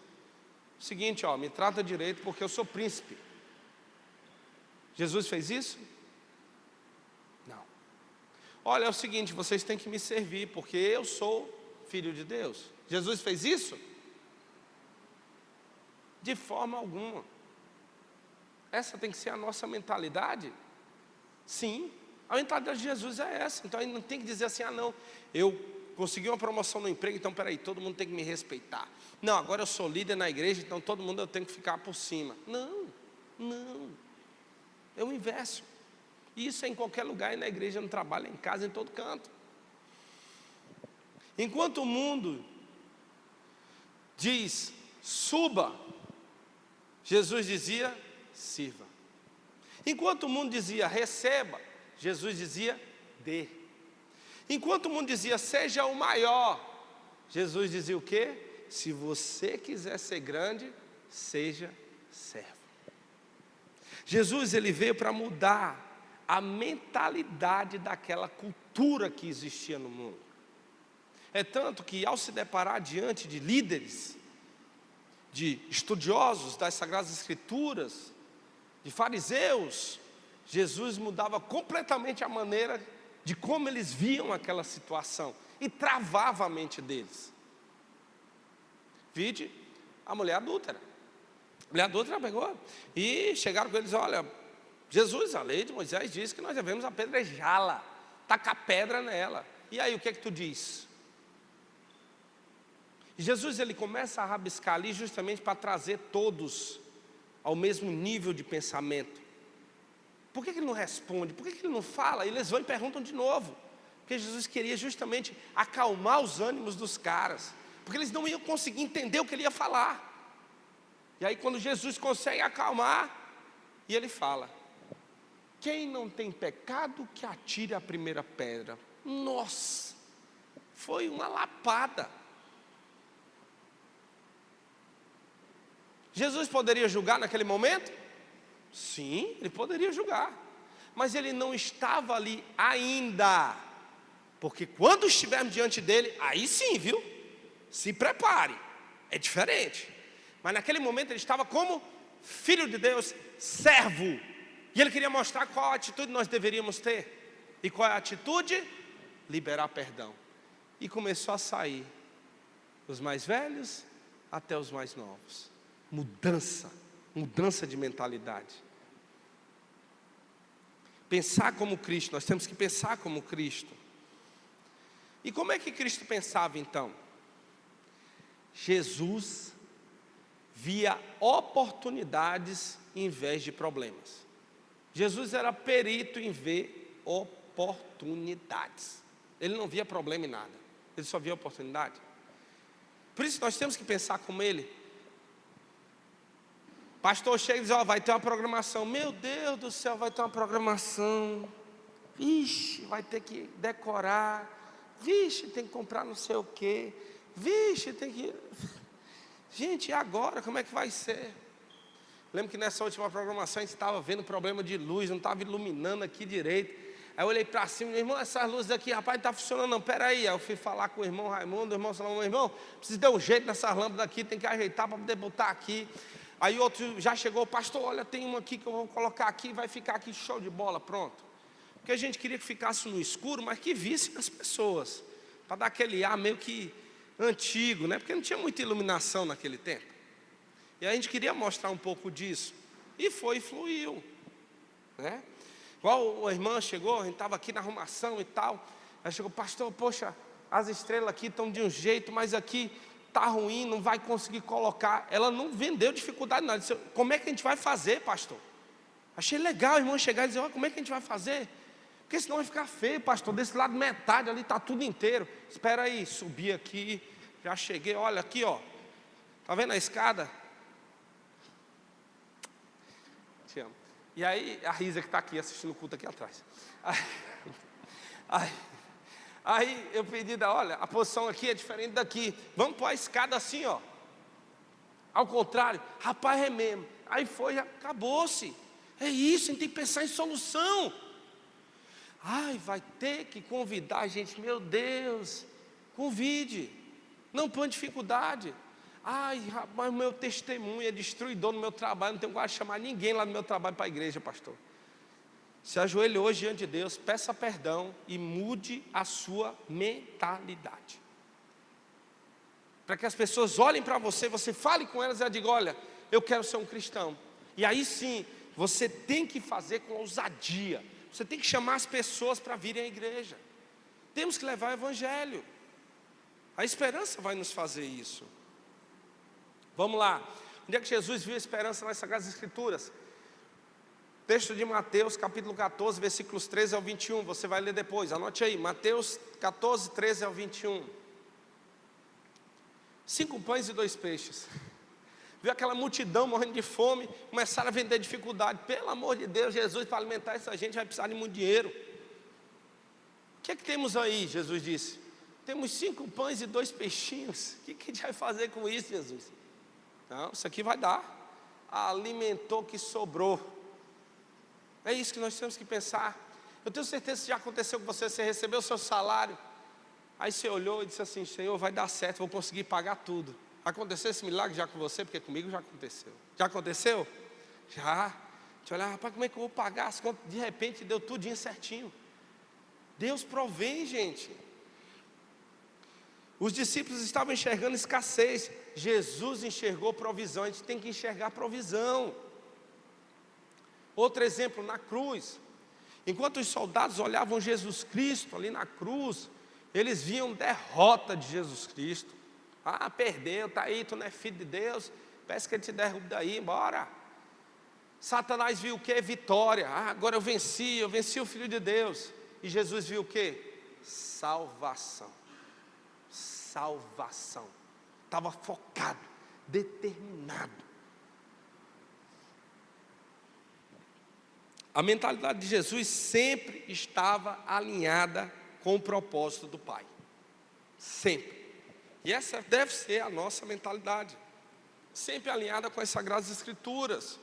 Seguinte, me trata direito porque eu sou príncipe. Jesus fez isso? Não. Olha, é o seguinte, vocês têm que me servir porque eu sou filho de Deus. Jesus fez isso? De forma alguma. Essa tem que ser a nossa mentalidade? Sim, a mentalidade de Jesus é essa. Então, ele não tem que dizer assim: não, eu consegui uma promoção no emprego, então peraí, todo mundo tem que me respeitar. Não, agora eu sou líder na igreja, então todo mundo eu tenho que ficar por cima. Não. É o inverso. Isso é em qualquer lugar, na igreja, no trabalho, em casa, em todo canto. Enquanto o mundo diz: suba, Jesus dizia: sirva. Enquanto o mundo dizia: receba, Jesus dizia: dê. Enquanto o mundo dizia: seja o maior, Jesus dizia o quê? Se você quiser ser grande, seja servo. Jesus, ele veio para mudar a mentalidade daquela cultura que existia no mundo. É tanto que, ao se deparar diante de líderes, de estudiosos das Sagradas Escrituras, de fariseus, Jesus mudava completamente a maneira de como eles viam aquela situação e travava a mente deles. Vide a mulher adúltera. A mulher adúltera pegou e chegaram com eles: olha, Jesus, a lei de Moisés diz que nós devemos apedrejá-la, tacar pedra nela. E aí, o que é que tu diz? E Jesus, ele começa a rabiscar ali justamente para trazer todos ao mesmo nível de pensamento. Por que ele não responde? Por que ele não fala? E eles vão e perguntam de novo. Porque Jesus queria justamente acalmar os ânimos dos caras, porque eles não iam conseguir entender o que ele ia falar. E aí, quando Jesus consegue acalmar, e ele fala: Quem não tem pecado, que atire a primeira pedra. Nossa, foi uma lapada. Jesus poderia julgar naquele momento? Sim, ele poderia julgar. Mas ele não estava ali ainda. Porque quando estivermos diante dele, aí sim, viu? Se prepare, é diferente. Mas naquele momento ele estava como filho de Deus, servo. E ele queria mostrar qual atitude nós deveríamos ter. E qual é a atitude? Liberar perdão. E começou a sair os mais velhos até os mais novos. Mudança de mentalidade. Pensar como Cristo, nós temos que pensar como Cristo. E como é que Cristo pensava então? Jesus via oportunidades em vez de problemas. Jesus era perito em ver oportunidades. Ele não via problema em nada, ele só via oportunidade. Por isso nós temos que pensar como ele. Pastor chega e diz, ó, vai ter uma programação. Meu Deus do céu, vai ter uma programação. Vixe, vai ter que decorar. Vixe, tem que comprar não sei o quê. Vixe, tem que... Gente, e agora? Como é que vai ser? Lembro que nessa última programação a gente estava vendo problema de luz, não estava iluminando aqui direito. Aí eu olhei para cima, meu irmão, essas luzes aqui, rapaz, não está funcionando não, peraí. Aí eu fui falar com o irmão Raimundo, o irmão falou, meu irmão, precisa dar um jeito nessas lâmpadas aqui, tem que ajeitar para poder botar aqui. Aí outro já chegou, pastor, olha, tem uma aqui que eu vou colocar aqui, vai ficar aqui show de bola, pronto. Porque a gente queria que ficasse no escuro, mas que visse as pessoas, para dar aquele ar meio que antigo, né? Porque não tinha muita iluminação naquele tempo. E a gente queria mostrar um pouco disso. E foi e fluiu, né? Igual a irmã chegou, a gente estava aqui na arrumação e tal. Ela chegou, pastor, poxa, as estrelas aqui estão de um jeito, mas aqui está ruim, não vai conseguir colocar. Ela não vendeu dificuldade nada. Disse, como é que a gente vai fazer, pastor? Achei legal a irmã chegar e dizer, como é que a gente vai fazer? Porque senão vai ficar feio, pastor. Desse lado metade ali está tudo inteiro. Espera aí, subi aqui, já cheguei, olha aqui, ó. Está vendo a escada? Te amo. E aí, a Risa que está aqui assistindo o culto aqui atrás. Aí eu pedi, olha, a posição aqui é diferente daqui. Vamos pôr a escada assim, ó. Ao contrário, rapaz, é mesmo. Aí foi, já acabou-se. É isso, a gente tem que pensar em solução. Ai, vai ter que convidar a gente, meu Deus, convide. Não põe dificuldade. Ai, rapaz, o meu testemunho é destruidor no meu trabalho, não tenho quase chamar ninguém lá no meu trabalho para a igreja, pastor. Se ajoelhe hoje diante de Deus, peça perdão e mude a sua mentalidade. Para que as pessoas olhem para você, você fale com elas e ela diga, olha, eu quero ser um cristão. E aí sim, você tem que fazer com ousadia. Você tem que chamar as pessoas para virem à igreja. Temos que levar o evangelho. A esperança vai nos fazer isso. Vamos lá. Onde é que Jesus viu a esperança nas Sagradas Escrituras? Texto de Mateus, capítulo 14, versículos 13 ao 21. Você vai ler depois, anote aí. Mateus 14, 13 ao 21. 5 pães e 2 peixes. Viu aquela multidão morrendo de fome, começaram a vender dificuldade. Pelo amor de Deus, Jesus, para alimentar essa gente vai precisar de muito dinheiro. O que é que temos aí? Jesus disse. Temos 5 pães e 2 peixinhos. O que a gente vai fazer com isso, Jesus? Não, isso aqui vai dar. Alimentou que sobrou. É isso que nós temos que pensar. Eu tenho certeza que já aconteceu com você. Você recebeu o seu salário. Aí você olhou e disse assim, Senhor, vai dar certo, vou conseguir pagar tudo. Aconteceu esse milagre já com você? Porque comigo já aconteceu. Já aconteceu? Já. Você olha, rapaz, como é que eu vou pagar as contas? De repente deu tudinho certinho. Deus provém, gente. Os discípulos estavam enxergando escassez. Jesus enxergou provisão. A gente tem que enxergar provisão. Outro exemplo, na cruz. Enquanto os soldados olhavam Jesus Cristo ali na cruz, eles viam derrota de Jesus Cristo. Ah, perdeu, está aí, tu não é filho de Deus, peço que ele te derrube daí, bora. Satanás viu o que? Vitória. Ah, agora eu venci o Filho de Deus. E Jesus viu o que? Salvação. Salvação. Estava focado, determinado. A mentalidade de Jesus sempre estava alinhada com o propósito do Pai. Sempre. E essa deve ser a nossa mentalidade. Sempre alinhada com as Sagradas Escrituras.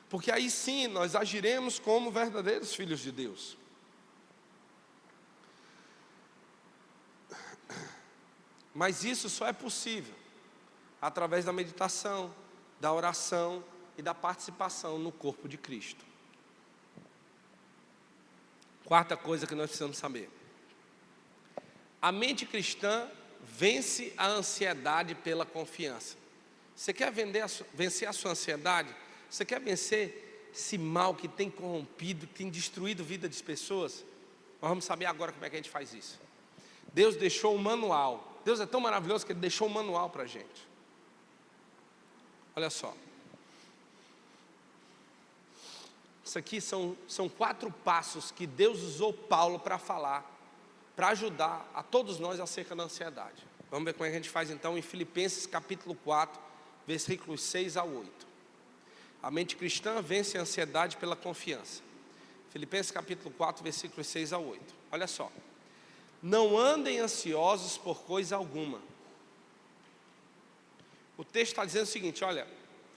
Porque aí sim nós agiremos como verdadeiros filhos de Deus. Mas isso só é possível através da meditação, da oração e da participação no corpo de Cristo. Quarta coisa que nós precisamos saber. A mente cristã vence a ansiedade pela confiança. Você quer vencer a sua ansiedade? Você quer vencer esse mal que tem corrompido, que tem destruído a vida das pessoas? Nós vamos saber agora como é que a gente faz isso. Deus deixou um manual. Deus é tão maravilhoso que Ele deixou um manual para a gente. Olha só. Isso aqui são 4 passos que Deus usou Paulo para falar, para ajudar a todos nós acerca da ansiedade. Vamos ver como é que a gente faz então em Filipenses capítulo 4, versículos 6 a 8. A mente cristã vence a ansiedade pela confiança. Filipenses capítulo 4, versículos 6 a 8. Olha só. Não andem ansiosos por coisa alguma. O texto está dizendo o seguinte, olha,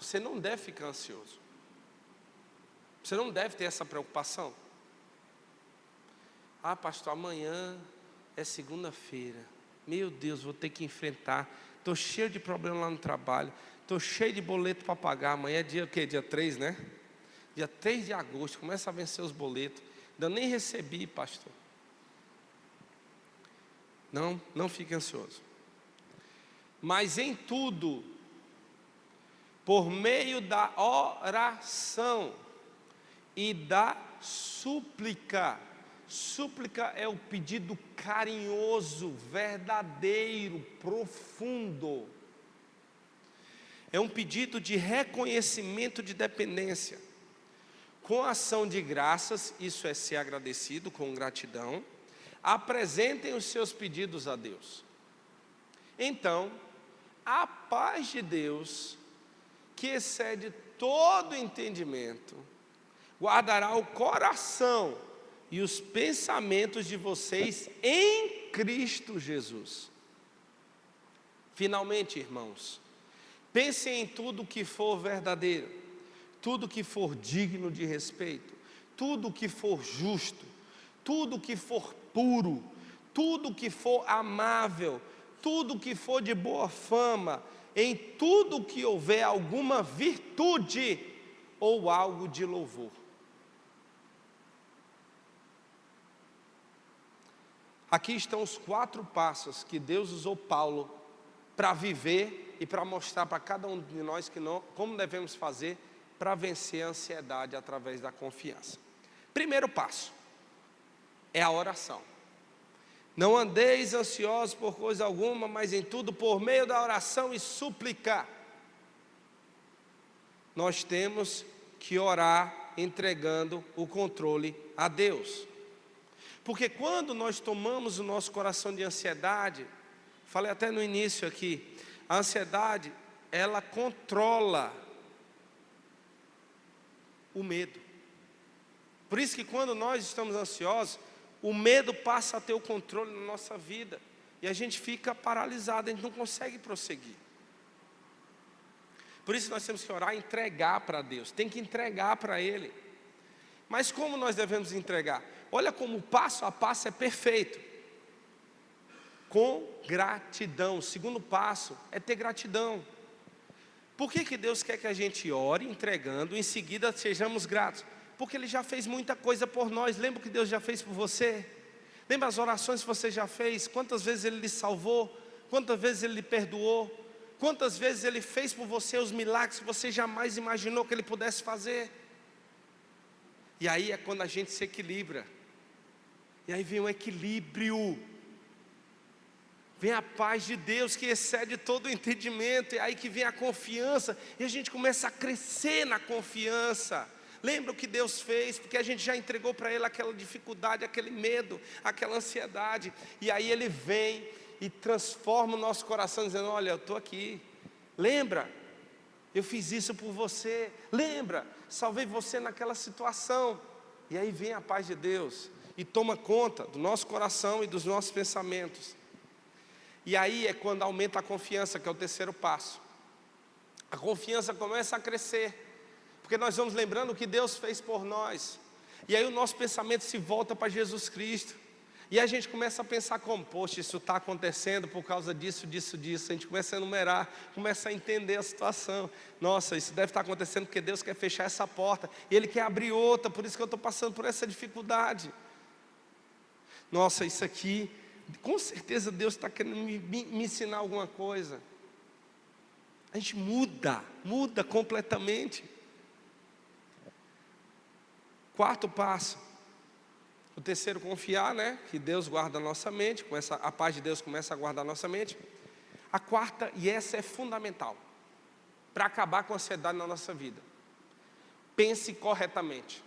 você não deve ficar ansioso. Você não deve ter essa preocupação. Ah, pastor, amanhã é segunda-feira. Meu Deus, vou ter que enfrentar. Estou cheio de problema lá no trabalho. Estou cheio de boleto para pagar. Amanhã é dia o quê? Dia 3, né? Dia 3 de agosto, começa a vencer os boletos. Ainda nem recebi, pastor. Não fique ansioso. Mas em tudo, por meio da oração e da súplica. Súplica é o pedido carinhoso, verdadeiro, profundo. É um pedido de reconhecimento de dependência. Com ação de graças, isso é ser agradecido, com gratidão. Apresentem os seus pedidos a Deus. Então, a paz de Deus, que excede todo entendimento, guardará o coração e os pensamentos de vocês em Cristo Jesus. Finalmente, irmãos, pensem em tudo que for verdadeiro, tudo que for digno de respeito, tudo que for justo, tudo que for puro, tudo que for amável, tudo que for de boa fama, em tudo que houver alguma virtude ou algo de louvor. Aqui estão os 4 passos que Deus usou Paulo para viver e para mostrar para cada um de nós como devemos fazer para vencer a ansiedade através da confiança. Primeiro passo é a oração. Não andeis ansiosos por coisa alguma, mas em tudo por meio da oração e súplica. Nós temos que orar entregando o controle a Deus. Porque quando nós tomamos o nosso coração de ansiedade, falei até no início aqui, a ansiedade, ela controla o medo. Por isso que quando nós estamos ansiosos, o medo passa a ter o controle na nossa vida. E a gente fica paralisado, a gente não consegue prosseguir. Por isso nós temos que orar e entregar para Deus. Tem que entregar para Ele. Mas como nós devemos entregar? Olha como passo a passo é perfeito. Com gratidão. O segundo passo é ter gratidão. Por que Deus quer que a gente ore entregando, em seguida sejamos gratos? Porque Ele já fez muita coisa por nós. Lembra o que Deus já fez por você? Lembra as orações que você já fez? Quantas vezes Ele lhe salvou? Quantas vezes Ele lhe perdoou? Quantas vezes Ele fez por você os milagres que você jamais imaginou que Ele pudesse fazer? E aí é quando a gente se equilibra. E aí vem um equilíbrio. Vem a paz de Deus que excede todo o entendimento. E aí que vem a confiança. E a gente começa a crescer na confiança. Lembra o que Deus fez? Porque a gente já entregou para Ele aquela dificuldade, aquele medo, aquela ansiedade. E aí Ele vem e transforma o nosso coração dizendo, olha, eu estou aqui. Lembra? Eu fiz isso por você. Lembra? Salvei você naquela situação. E aí vem a paz de Deus e toma conta do nosso coração e dos nossos pensamentos. E aí é quando aumenta a confiança, que é o terceiro passo. A confiança começa a crescer, porque nós vamos lembrando o que Deus fez por nós. E aí o nosso pensamento se volta para Jesus Cristo. E a gente começa a pensar como, poxa, isso está acontecendo por causa disso, disso, disso. A gente começa a enumerar, começa a entender a situação. Nossa, isso deve estar acontecendo porque Deus quer fechar essa porta e Ele quer abrir outra, por isso que eu estou passando por essa dificuldade. Nossa, isso aqui, com certeza Deus está querendo me ensinar alguma coisa. A gente muda completamente. Quarto passo. O terceiro, confiar, né? Que Deus guarda a nossa mente, a paz de Deus começa a guardar a nossa mente. A quarta, e essa é fundamental, para acabar com a ansiedade na nossa vida. Pense corretamente.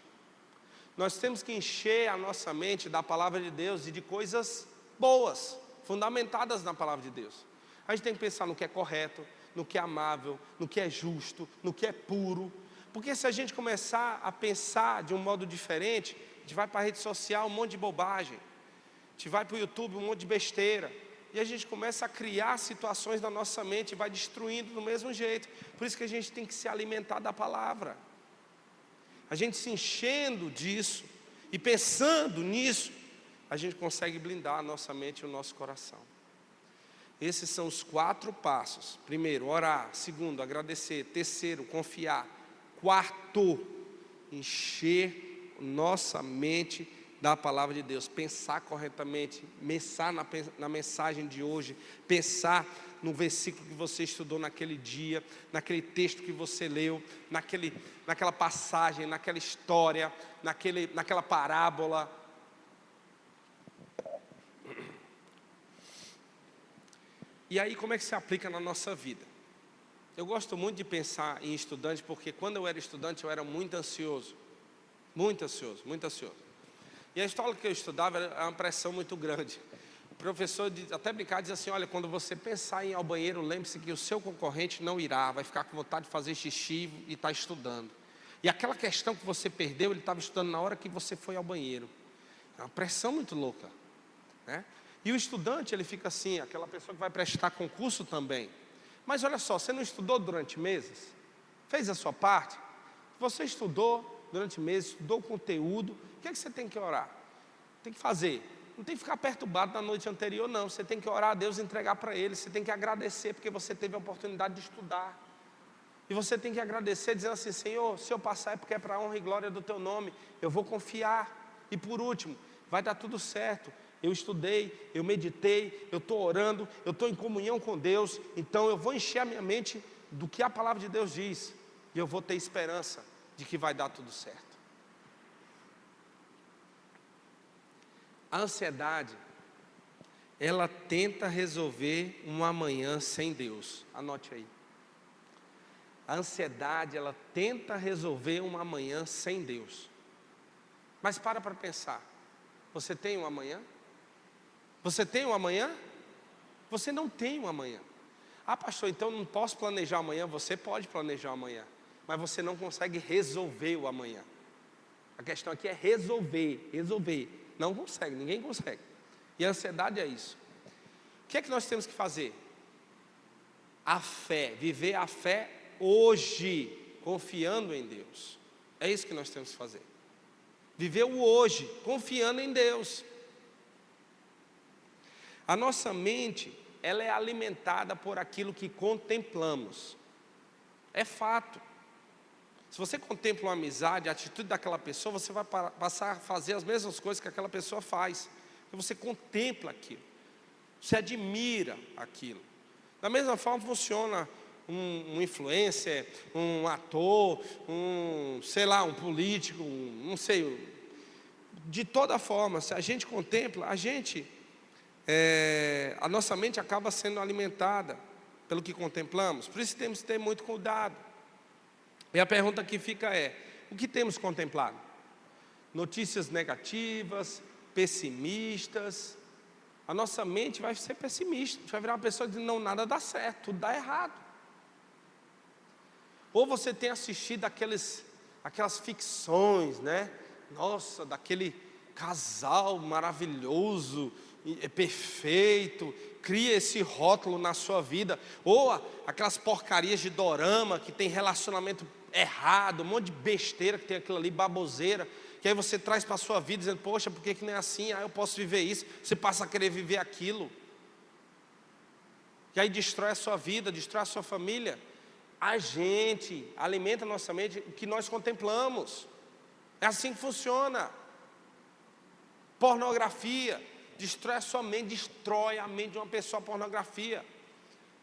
Nós temos que encher a nossa mente da palavra de Deus e de coisas boas, fundamentadas na palavra de Deus. A gente tem que pensar no que é correto, no que é amável, no que é justo, no que é puro. Porque se a gente começar a pensar de um modo diferente, a gente vai para a rede social, um monte de bobagem. A gente vai para o YouTube, um monte de besteira. E a gente começa a criar situações na nossa mente e vai destruindo do mesmo jeito. Por isso que a gente tem que se alimentar da palavra. A gente se enchendo disso e pensando nisso, a gente consegue blindar a nossa mente e o nosso coração. Esses são os 4 passos. Primeiro, orar. Segundo, agradecer. Terceiro, confiar. Quarto, encher nossa mente da palavra de Deus, pensar corretamente, pensar na mensagem de hoje, pensar no versículo que você estudou naquele dia, naquele texto que você leu, naquela passagem, naquela história, naquela parábola. E aí como é que se aplica na nossa vida? Eu gosto muito de pensar em estudante, porque quando eu era estudante eu era muito ansioso. Muito ansioso, muito ansioso. E a escola que eu estudava era uma pressão muito grande. O professor até brincar, diz assim, olha, quando você pensar em ir ao banheiro, lembre-se que o seu concorrente não irá, vai ficar com vontade de fazer xixi e está estudando. E aquela questão que você perdeu, ele estava estudando na hora que você foi ao banheiro. É uma pressão muito louca, né? E o estudante, ele fica assim, aquela pessoa que vai prestar concurso também. Mas olha só, você não estudou durante meses? Fez a sua parte? Você estudou durante meses, estudou o conteúdo, o que é que você tem que orar? Tem que fazer. Não tem que ficar perturbado na noite anterior, não. Você tem que orar a Deus e entregar para Ele. Você tem que agradecer, porque você teve a oportunidade de estudar. E você tem que agradecer, dizendo assim, Senhor, se eu passar é porque é para a honra e glória do Teu nome. Eu vou confiar. E por último, vai dar tudo certo. Eu estudei, eu meditei, eu estou orando, eu estou em comunhão com Deus. Então eu vou encher a minha mente do que a palavra de Deus diz. E eu vou ter esperança de que vai dar tudo certo. A ansiedade, ela tenta resolver um amanhã sem Deus. Anote aí. A ansiedade, ela tenta resolver um amanhã sem Deus. Mas para pensar. Você tem um amanhã? Você tem um amanhã? Você não tem um amanhã. Ah, pastor, então não posso planejar amanhã. Você pode planejar amanhã, mas você não consegue resolver o amanhã. A questão aqui é resolver. Não consegue, ninguém consegue. E a ansiedade é isso. O que é que nós temos que fazer? A fé, viver a fé hoje, confiando em Deus. É isso que nós temos que fazer. Viver o hoje, confiando em Deus. A nossa mente, ela é alimentada por aquilo que contemplamos. É fato. Se você contempla uma amizade, a atitude daquela pessoa, você vai passar a fazer as mesmas coisas que aquela pessoa faz. Você contempla aquilo. Você admira aquilo. Da mesma forma funciona um influencer, um ator, um político, não sei. De toda forma, se a gente contempla, a nossa mente acaba sendo alimentada pelo que contemplamos. Por isso temos que ter muito cuidado. E a pergunta que fica é, o que temos contemplado? Notícias negativas, pessimistas. A nossa mente vai ser pessimista, a gente vai virar uma pessoa que diz, não, nada dá certo, tudo dá errado. Ou você tem assistido aquelas ficções, né? nossa, daquele casal maravilhoso, perfeito, cria esse rótulo na sua vida, ou aquelas porcarias de dorama que tem relacionamento errado, um monte de besteira que tem aquilo ali, baboseira, que aí você traz para a sua vida dizendo, poxa, por que não é assim? Eu posso viver isso, você passa a querer viver aquilo, e aí destrói a sua vida, destrói a sua família. A gente alimenta a nossa mente o que nós contemplamos, é assim que funciona. Pornografia destrói a sua mente, destrói a mente de uma pessoa. A pornografia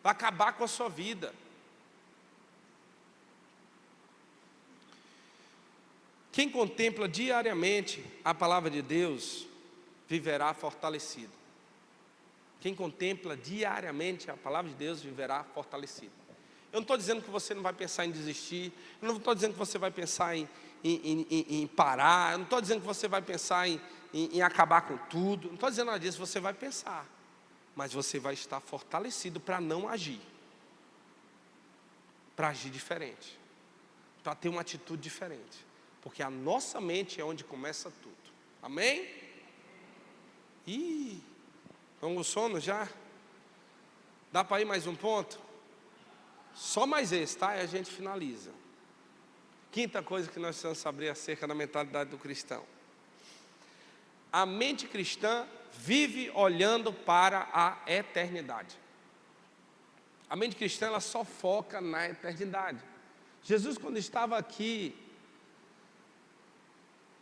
vai acabar com a sua vida. Quem contempla diariamente a palavra de Deus viverá fortalecido. Quem contempla diariamente a palavra de Deus viverá fortalecido. Eu não estou dizendo que você não vai pensar em desistir, eu não estou dizendo que você vai pensar em parar, eu não estou dizendo que você vai pensar em acabar com tudo, não estou dizendo nada disso, você vai pensar, mas você vai estar fortalecido para não agir, para agir diferente, para ter uma atitude diferente, porque a nossa mente é onde começa tudo, amém? Ih, vamos no sono já? Dá para ir mais um ponto? Só mais esse, tá? E a gente finaliza. Quinta coisa que nós precisamos saber acerca da mentalidade do cristão. A mente cristã vive olhando para a eternidade. A mente cristã, ela só foca na eternidade. Jesus, quando estava aqui,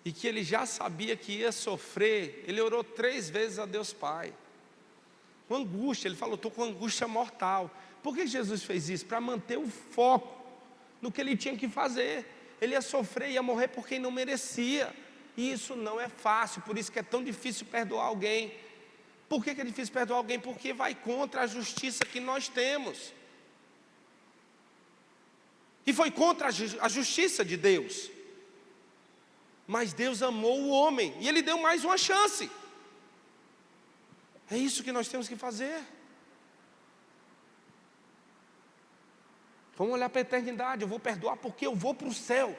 e que ele já sabia que ia sofrer, ele orou 3 vezes a Deus Pai. Com angústia, ele falou, estou com angústia mortal. Por que Jesus fez isso? Para manter o foco no que ele tinha que fazer. Ele ia sofrer, ia morrer por quem não merecia. E isso não é fácil, por isso que é tão difícil perdoar alguém. Por que é difícil perdoar alguém? Porque vai contra a justiça que nós temos. E foi contra a justiça de Deus. Mas Deus amou o homem, e Ele deu mais uma chance. É isso que nós temos que fazer. Vamos olhar para a eternidade. Eu vou perdoar porque eu vou para o céu.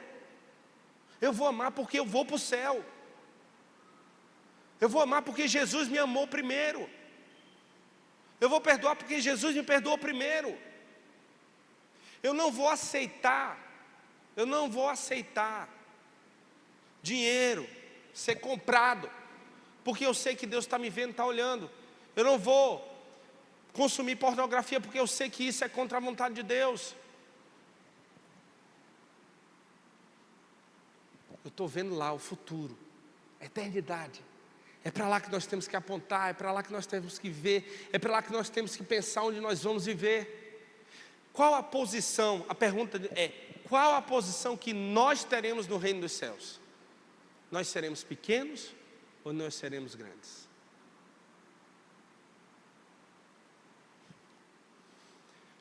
Eu vou amar porque eu vou para o céu. Eu vou amar porque Jesus me amou primeiro. Eu vou perdoar porque Jesus me perdoou primeiro. Eu não vou aceitar dinheiro ser comprado, porque eu sei que Deus está me vendo, está olhando. Eu não vou consumir pornografia, porque eu sei que isso é contra a vontade de Deus. Eu estou vendo lá o futuro, a eternidade. É para lá que nós temos que apontar, é para lá que nós temos que ver, é para lá que nós temos que pensar onde nós vamos viver. Qual a posição, a pergunta é, qual a posição que nós teremos no reino dos céus? Nós seremos pequenos ou nós seremos grandes?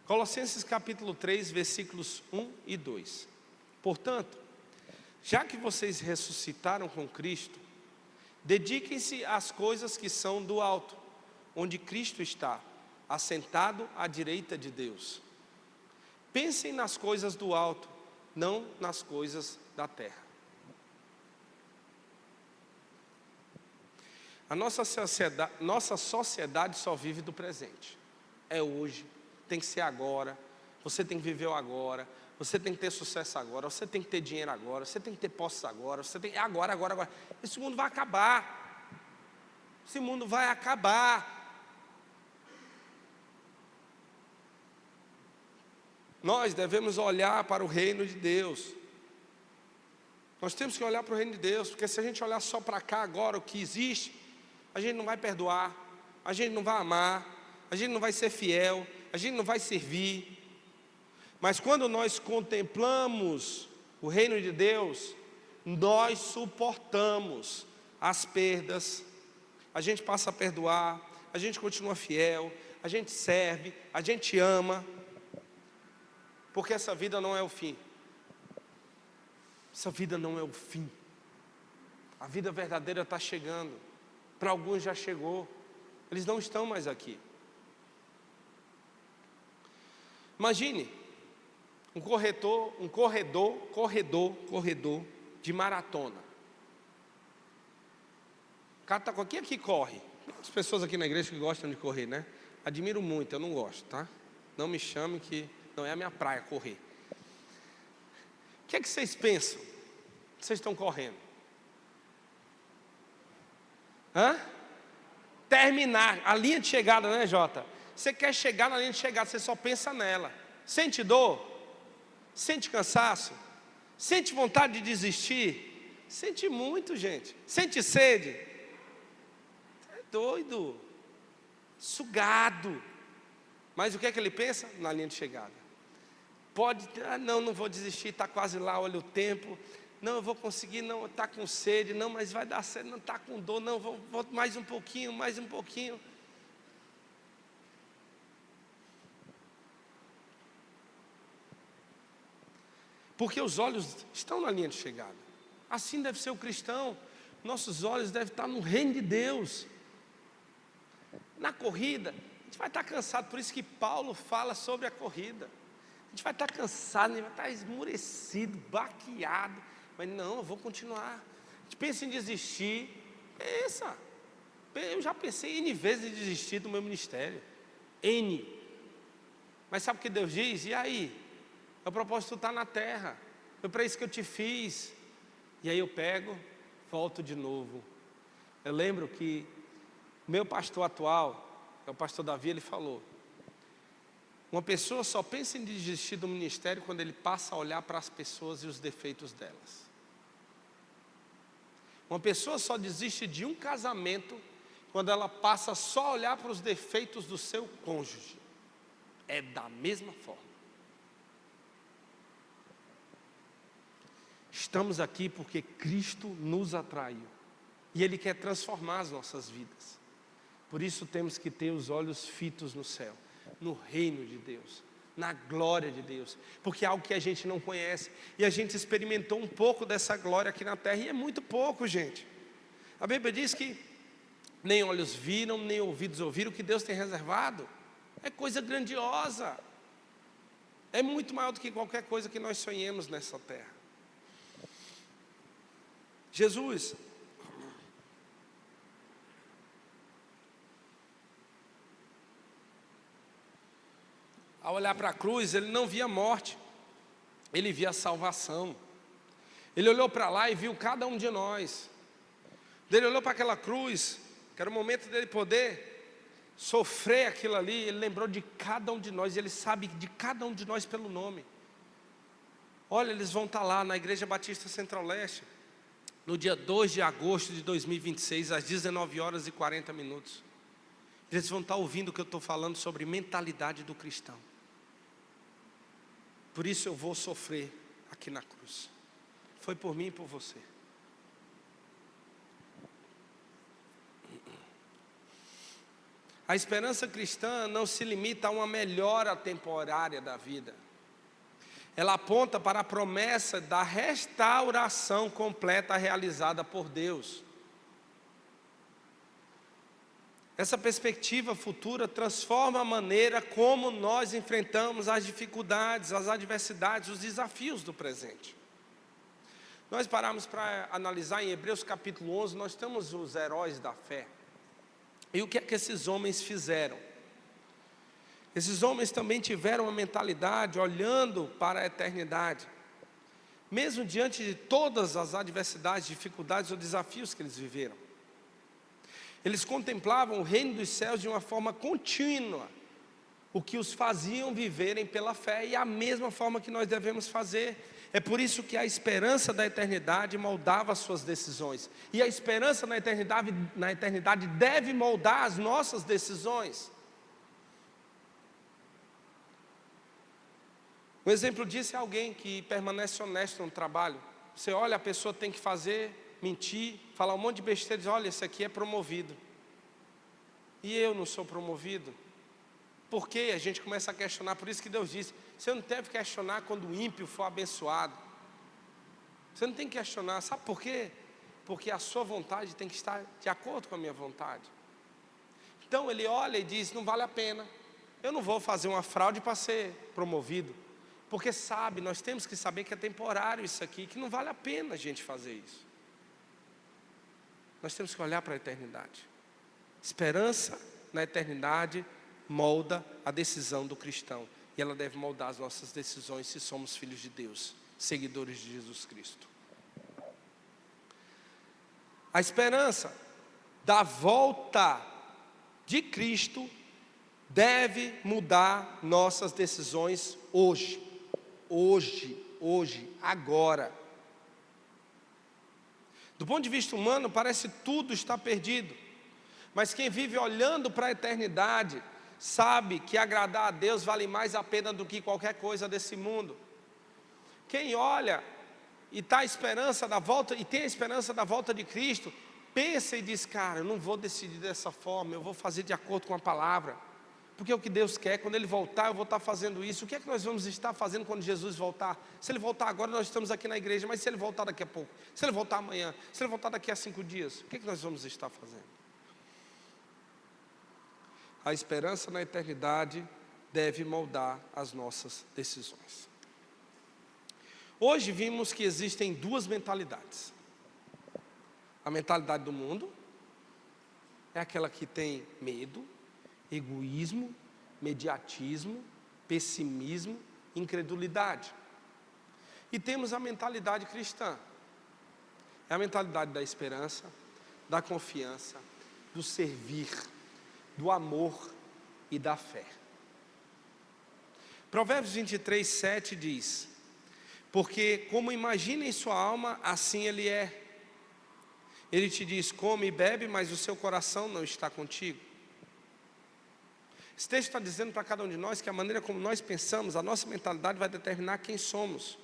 Colossenses capítulo 3, versículos 1 e 2. Portanto, já que vocês ressuscitaram com Cristo, dediquem-se às coisas que são do alto, onde Cristo está, assentado à direita de Deus. Pensem nas coisas do alto, não nas coisas da terra. A nossa sociedade só vive do presente. É hoje, tem que ser agora, você tem que viver o agora, você tem que ter sucesso agora, você tem que ter dinheiro agora, você tem que ter posses agora, você tem agora. Esse mundo vai acabar. Esse mundo vai acabar. Nós devemos olhar para o reino de Deus. Nós temos que olhar para o reino de Deus, porque se a gente olhar só para cá agora, o que existe, a gente não vai perdoar, a gente não vai amar, a gente não vai ser fiel, a gente não vai servir. Mas quando nós contemplamos o reino de Deus, nós suportamos as perdas, a gente passa a perdoar, a gente continua fiel, a gente serve, a gente ama, porque essa vida não é o fim. Essa vida não é o fim. A vida verdadeira está chegando. Para alguns já chegou. Eles não estão mais aqui. Imagine um corredor de maratona. cara está com aqui corre. As pessoas aqui na igreja que gostam de correr, né? Admiro muito, eu não gosto, tá? Não me chame que não é a minha praia correr. O que é que vocês pensam? Vocês estão correndo? Hã? Terminar, a linha de chegada, né, Jota? Você quer chegar na linha de chegada, você só pensa nela. Sente dor? Sente cansaço? Sente vontade de desistir? Sente muito, gente. Sente sede? É doido. Sugado. Mas o que é que ele pensa? Na linha de chegada. Pode, não vou desistir, está quase lá, olha o tempo. Não, eu vou conseguir, não, está com sede, não, mas vai dar certo, não está com dor, não, vou mais um pouquinho, mais um pouquinho. Porque os olhos estão na linha de chegada. Assim deve ser o cristão. Nossos olhos devem estar no reino de Deus. Na corrida, a gente vai estar cansado, por isso que Paulo fala sobre a corrida. A gente vai estar cansado, vai estar esmurecido, baqueado. Mas não, eu vou continuar. A gente pensa em desistir. Pensa. Eu já pensei N vezes em desistir do meu ministério. N. Mas sabe o que Deus diz? E aí? O propósito está na terra. Foi para isso que eu te fiz. E aí eu pego, volto de novo. Eu lembro que meu pastor atual, é o pastor Davi, ele falou: uma pessoa só pensa em desistir do ministério quando ele passa a olhar para as pessoas e os defeitos delas. Uma pessoa só desiste de um casamento quando ela passa só a olhar para os defeitos do seu cônjuge. É da mesma forma. Estamos aqui porque Cristo nos atraiu. E Ele quer transformar as nossas vidas. Por isso temos que ter os olhos fitos no céu, no reino de Deus, na glória de Deus. Porque é algo que a gente não conhece. E a gente experimentou um pouco dessa glória aqui na terra. E é muito pouco, gente. A Bíblia diz que nem olhos viram, nem ouvidos ouviram o que Deus tem reservado. É coisa grandiosa. É muito maior do que qualquer coisa que nós sonhemos nessa terra. Jesus, ao olhar para a cruz, ele não via morte, ele via salvação. Ele olhou para lá e viu cada um de nós. Ele olhou para aquela cruz, que era o momento dele poder sofrer aquilo ali. Ele lembrou de cada um de nós, e ele sabe de cada um de nós pelo nome. Olha, eles vão estar lá na Igreja Batista Central-Leste, no dia 2 de agosto de 2026, às 19h40. Eles vão estar ouvindo o que eu estou falando sobre mentalidade do cristão. Por isso eu vou sofrer aqui na cruz. Foi por mim e por você. A esperança cristã não se limita a uma melhora temporária da vida. Ela aponta para a promessa da restauração completa realizada por Deus. Essa perspectiva futura transforma a maneira como nós enfrentamos as dificuldades, as adversidades, os desafios do presente. Nós paramos para analisar em Hebreus capítulo 11, nós temos os heróis da fé. E o que é que esses homens fizeram? Esses homens também tiveram uma mentalidade olhando para a eternidade. Mesmo diante de todas as adversidades, dificuldades ou desafios que eles viveram. Eles contemplavam o reino dos céus de uma forma contínua, o que os faziam viverem pela fé, e a mesma forma que nós devemos fazer. É por isso que a esperança da eternidade moldava as suas decisões, e a esperança na eternidade deve moldar as nossas decisões. Um exemplo disso é alguém que permanece honesto no trabalho. Você olha, a pessoa tem que fazer, mentir, falar um monte de besteira, diz: olha, esse aqui é promovido. E eu não sou promovido? Por que a gente começa a questionar? Por isso que Deus disse: você não deve questionar quando o ímpio for abençoado. Você não tem que questionar, sabe por quê? Porque a sua vontade tem que estar de acordo com a minha vontade. Então ele olha e diz: não vale a pena, eu não vou fazer uma fraude para ser promovido. Porque sabe, nós temos que saber que é temporário isso aqui, que não vale a pena a gente fazer isso. Nós temos que olhar para a eternidade. Esperança na eternidade molda a decisão do cristão. E ela deve moldar as nossas decisões se somos filhos de Deus, seguidores de Jesus Cristo. A esperança da volta de Cristo deve mudar nossas decisões hoje, agora. Do ponto de vista humano, parece que tudo está perdido, mas quem vive olhando para a eternidade, sabe que agradar a Deus vale mais a pena do que qualquer coisa desse mundo. Quem olha e está a esperança da volta, e tem a esperança da volta de Cristo, pensa e diz, cara, eu não vou decidir dessa forma, eu vou fazer de acordo com a palavra, porque é o que Deus quer. Quando Ele voltar, eu vou estar fazendo isso. O que é que nós vamos estar fazendo quando Jesus voltar? Se Ele voltar agora, nós estamos aqui na igreja, mas se Ele voltar daqui a pouco, se Ele voltar amanhã, se Ele voltar daqui a 5 dias, o que é que nós vamos estar fazendo? A esperança na eternidade deve moldar as nossas decisões. Hoje vimos que existem duas mentalidades. A mentalidade do mundo é aquela que tem medo, egoísmo, mediatismo, pessimismo, incredulidade. E temos a mentalidade cristã. É a mentalidade da esperança, da confiança, do servir, do amor e da fé. Provérbios 23, 7 diz: porque como imagina em sua alma, assim ele é. Ele te diz, come e bebe, mas o seu coração não está contigo. Esse texto está dizendo para cada um de nós que a maneira como nós pensamos, a nossa mentalidade vai determinar quem somos.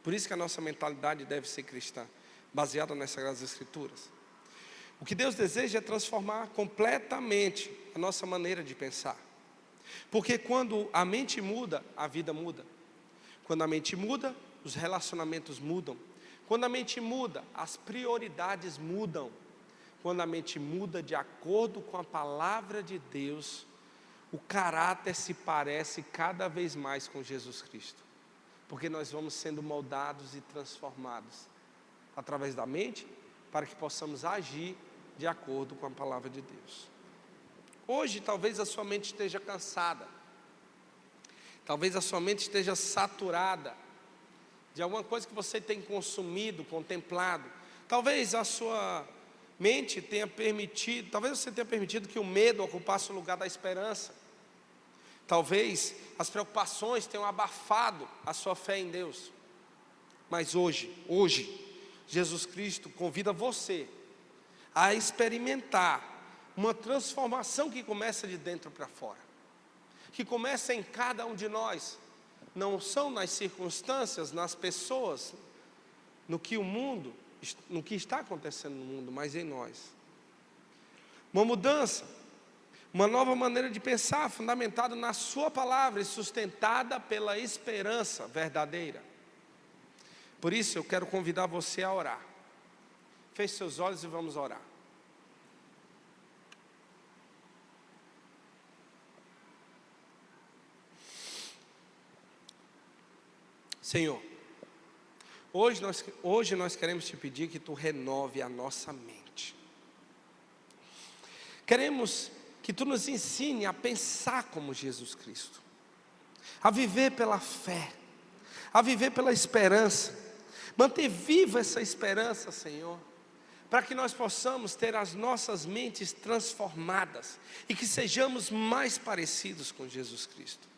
Por isso que a nossa mentalidade deve ser cristã, baseada nas Sagradas Escrituras. O que Deus deseja é transformar completamente a nossa maneira de pensar. Porque quando a mente muda, a vida muda. Quando a mente muda, os relacionamentos mudam. Quando a mente muda, as prioridades mudam. Quando a mente muda de acordo com a palavra de Deus, o caráter se parece cada vez mais com Jesus Cristo. Porque nós vamos sendo moldados e transformados através da mente, para que possamos agir de acordo com a palavra de Deus. Hoje talvez a sua mente esteja cansada. Talvez a sua mente esteja saturada de alguma coisa que você tem consumido, contemplado. Talvez a sua mente tenha permitido, talvez você tenha permitido que o medo ocupasse o lugar da esperança. Talvez as preocupações tenham abafado a sua fé em Deus. Mas hoje, Jesus Cristo convida você a experimentar uma transformação que começa de dentro para fora, que começa em cada um de nós. Não são nas circunstâncias, nas pessoas, no que está acontecendo no mundo, mas em nós. Uma mudança, uma nova maneira de pensar, fundamentada na sua palavra e sustentada pela esperança verdadeira. Por isso eu quero convidar você a orar. Feche seus olhos e vamos orar. Senhor, hoje nós queremos te pedir que Tu renove a nossa mente. Queremos que Tu nos ensine a pensar como Jesus Cristo, a viver pela fé, a viver pela esperança, manter viva essa esperança, Senhor, para que nós possamos ter as nossas mentes transformadas e que sejamos mais parecidos com Jesus Cristo.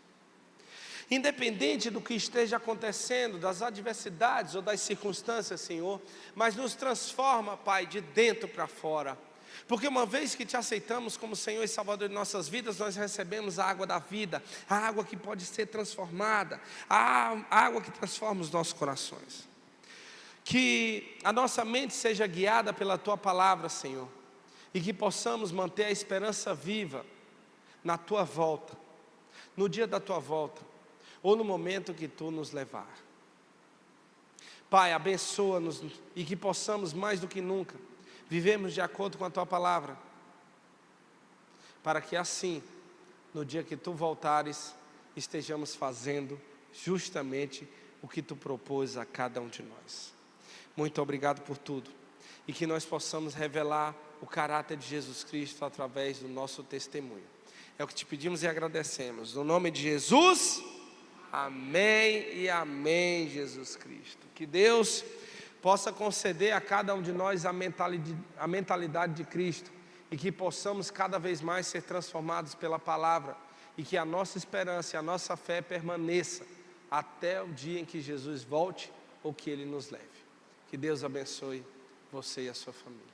Independente do que esteja acontecendo, das adversidades ou das circunstâncias, Senhor, mas nos transforma, Pai, de dentro para fora. Porque uma vez que Te aceitamos como Senhor e Salvador de nossas vidas, nós recebemos a água da vida, a água que pode ser transformada, a água que transforma os nossos corações. Que a nossa mente seja guiada pela Tua palavra, Senhor, e que possamos manter a esperança viva na Tua volta, no dia da Tua volta, ou no momento que Tu nos levar. Pai, abençoa-nos e que possamos mais do que nunca vivemos de acordo com a Tua palavra, para que assim, no dia que Tu voltares, estejamos fazendo justamente o que Tu propôs a cada um de nós. Muito obrigado por tudo. e que nós possamos revelar o caráter de Jesus Cristo através do nosso testemunho. É o que te pedimos e agradecemos. No nome de Jesus, amém e amém, Jesus Cristo. Que Deus possa conceder a cada um de nós a mentalidade de Cristo e que possamos cada vez mais ser transformados pela palavra e que a nossa esperança e a nossa fé permaneça até o dia em que Jesus volte ou que Ele nos leve. Que Deus abençoe você e a sua família.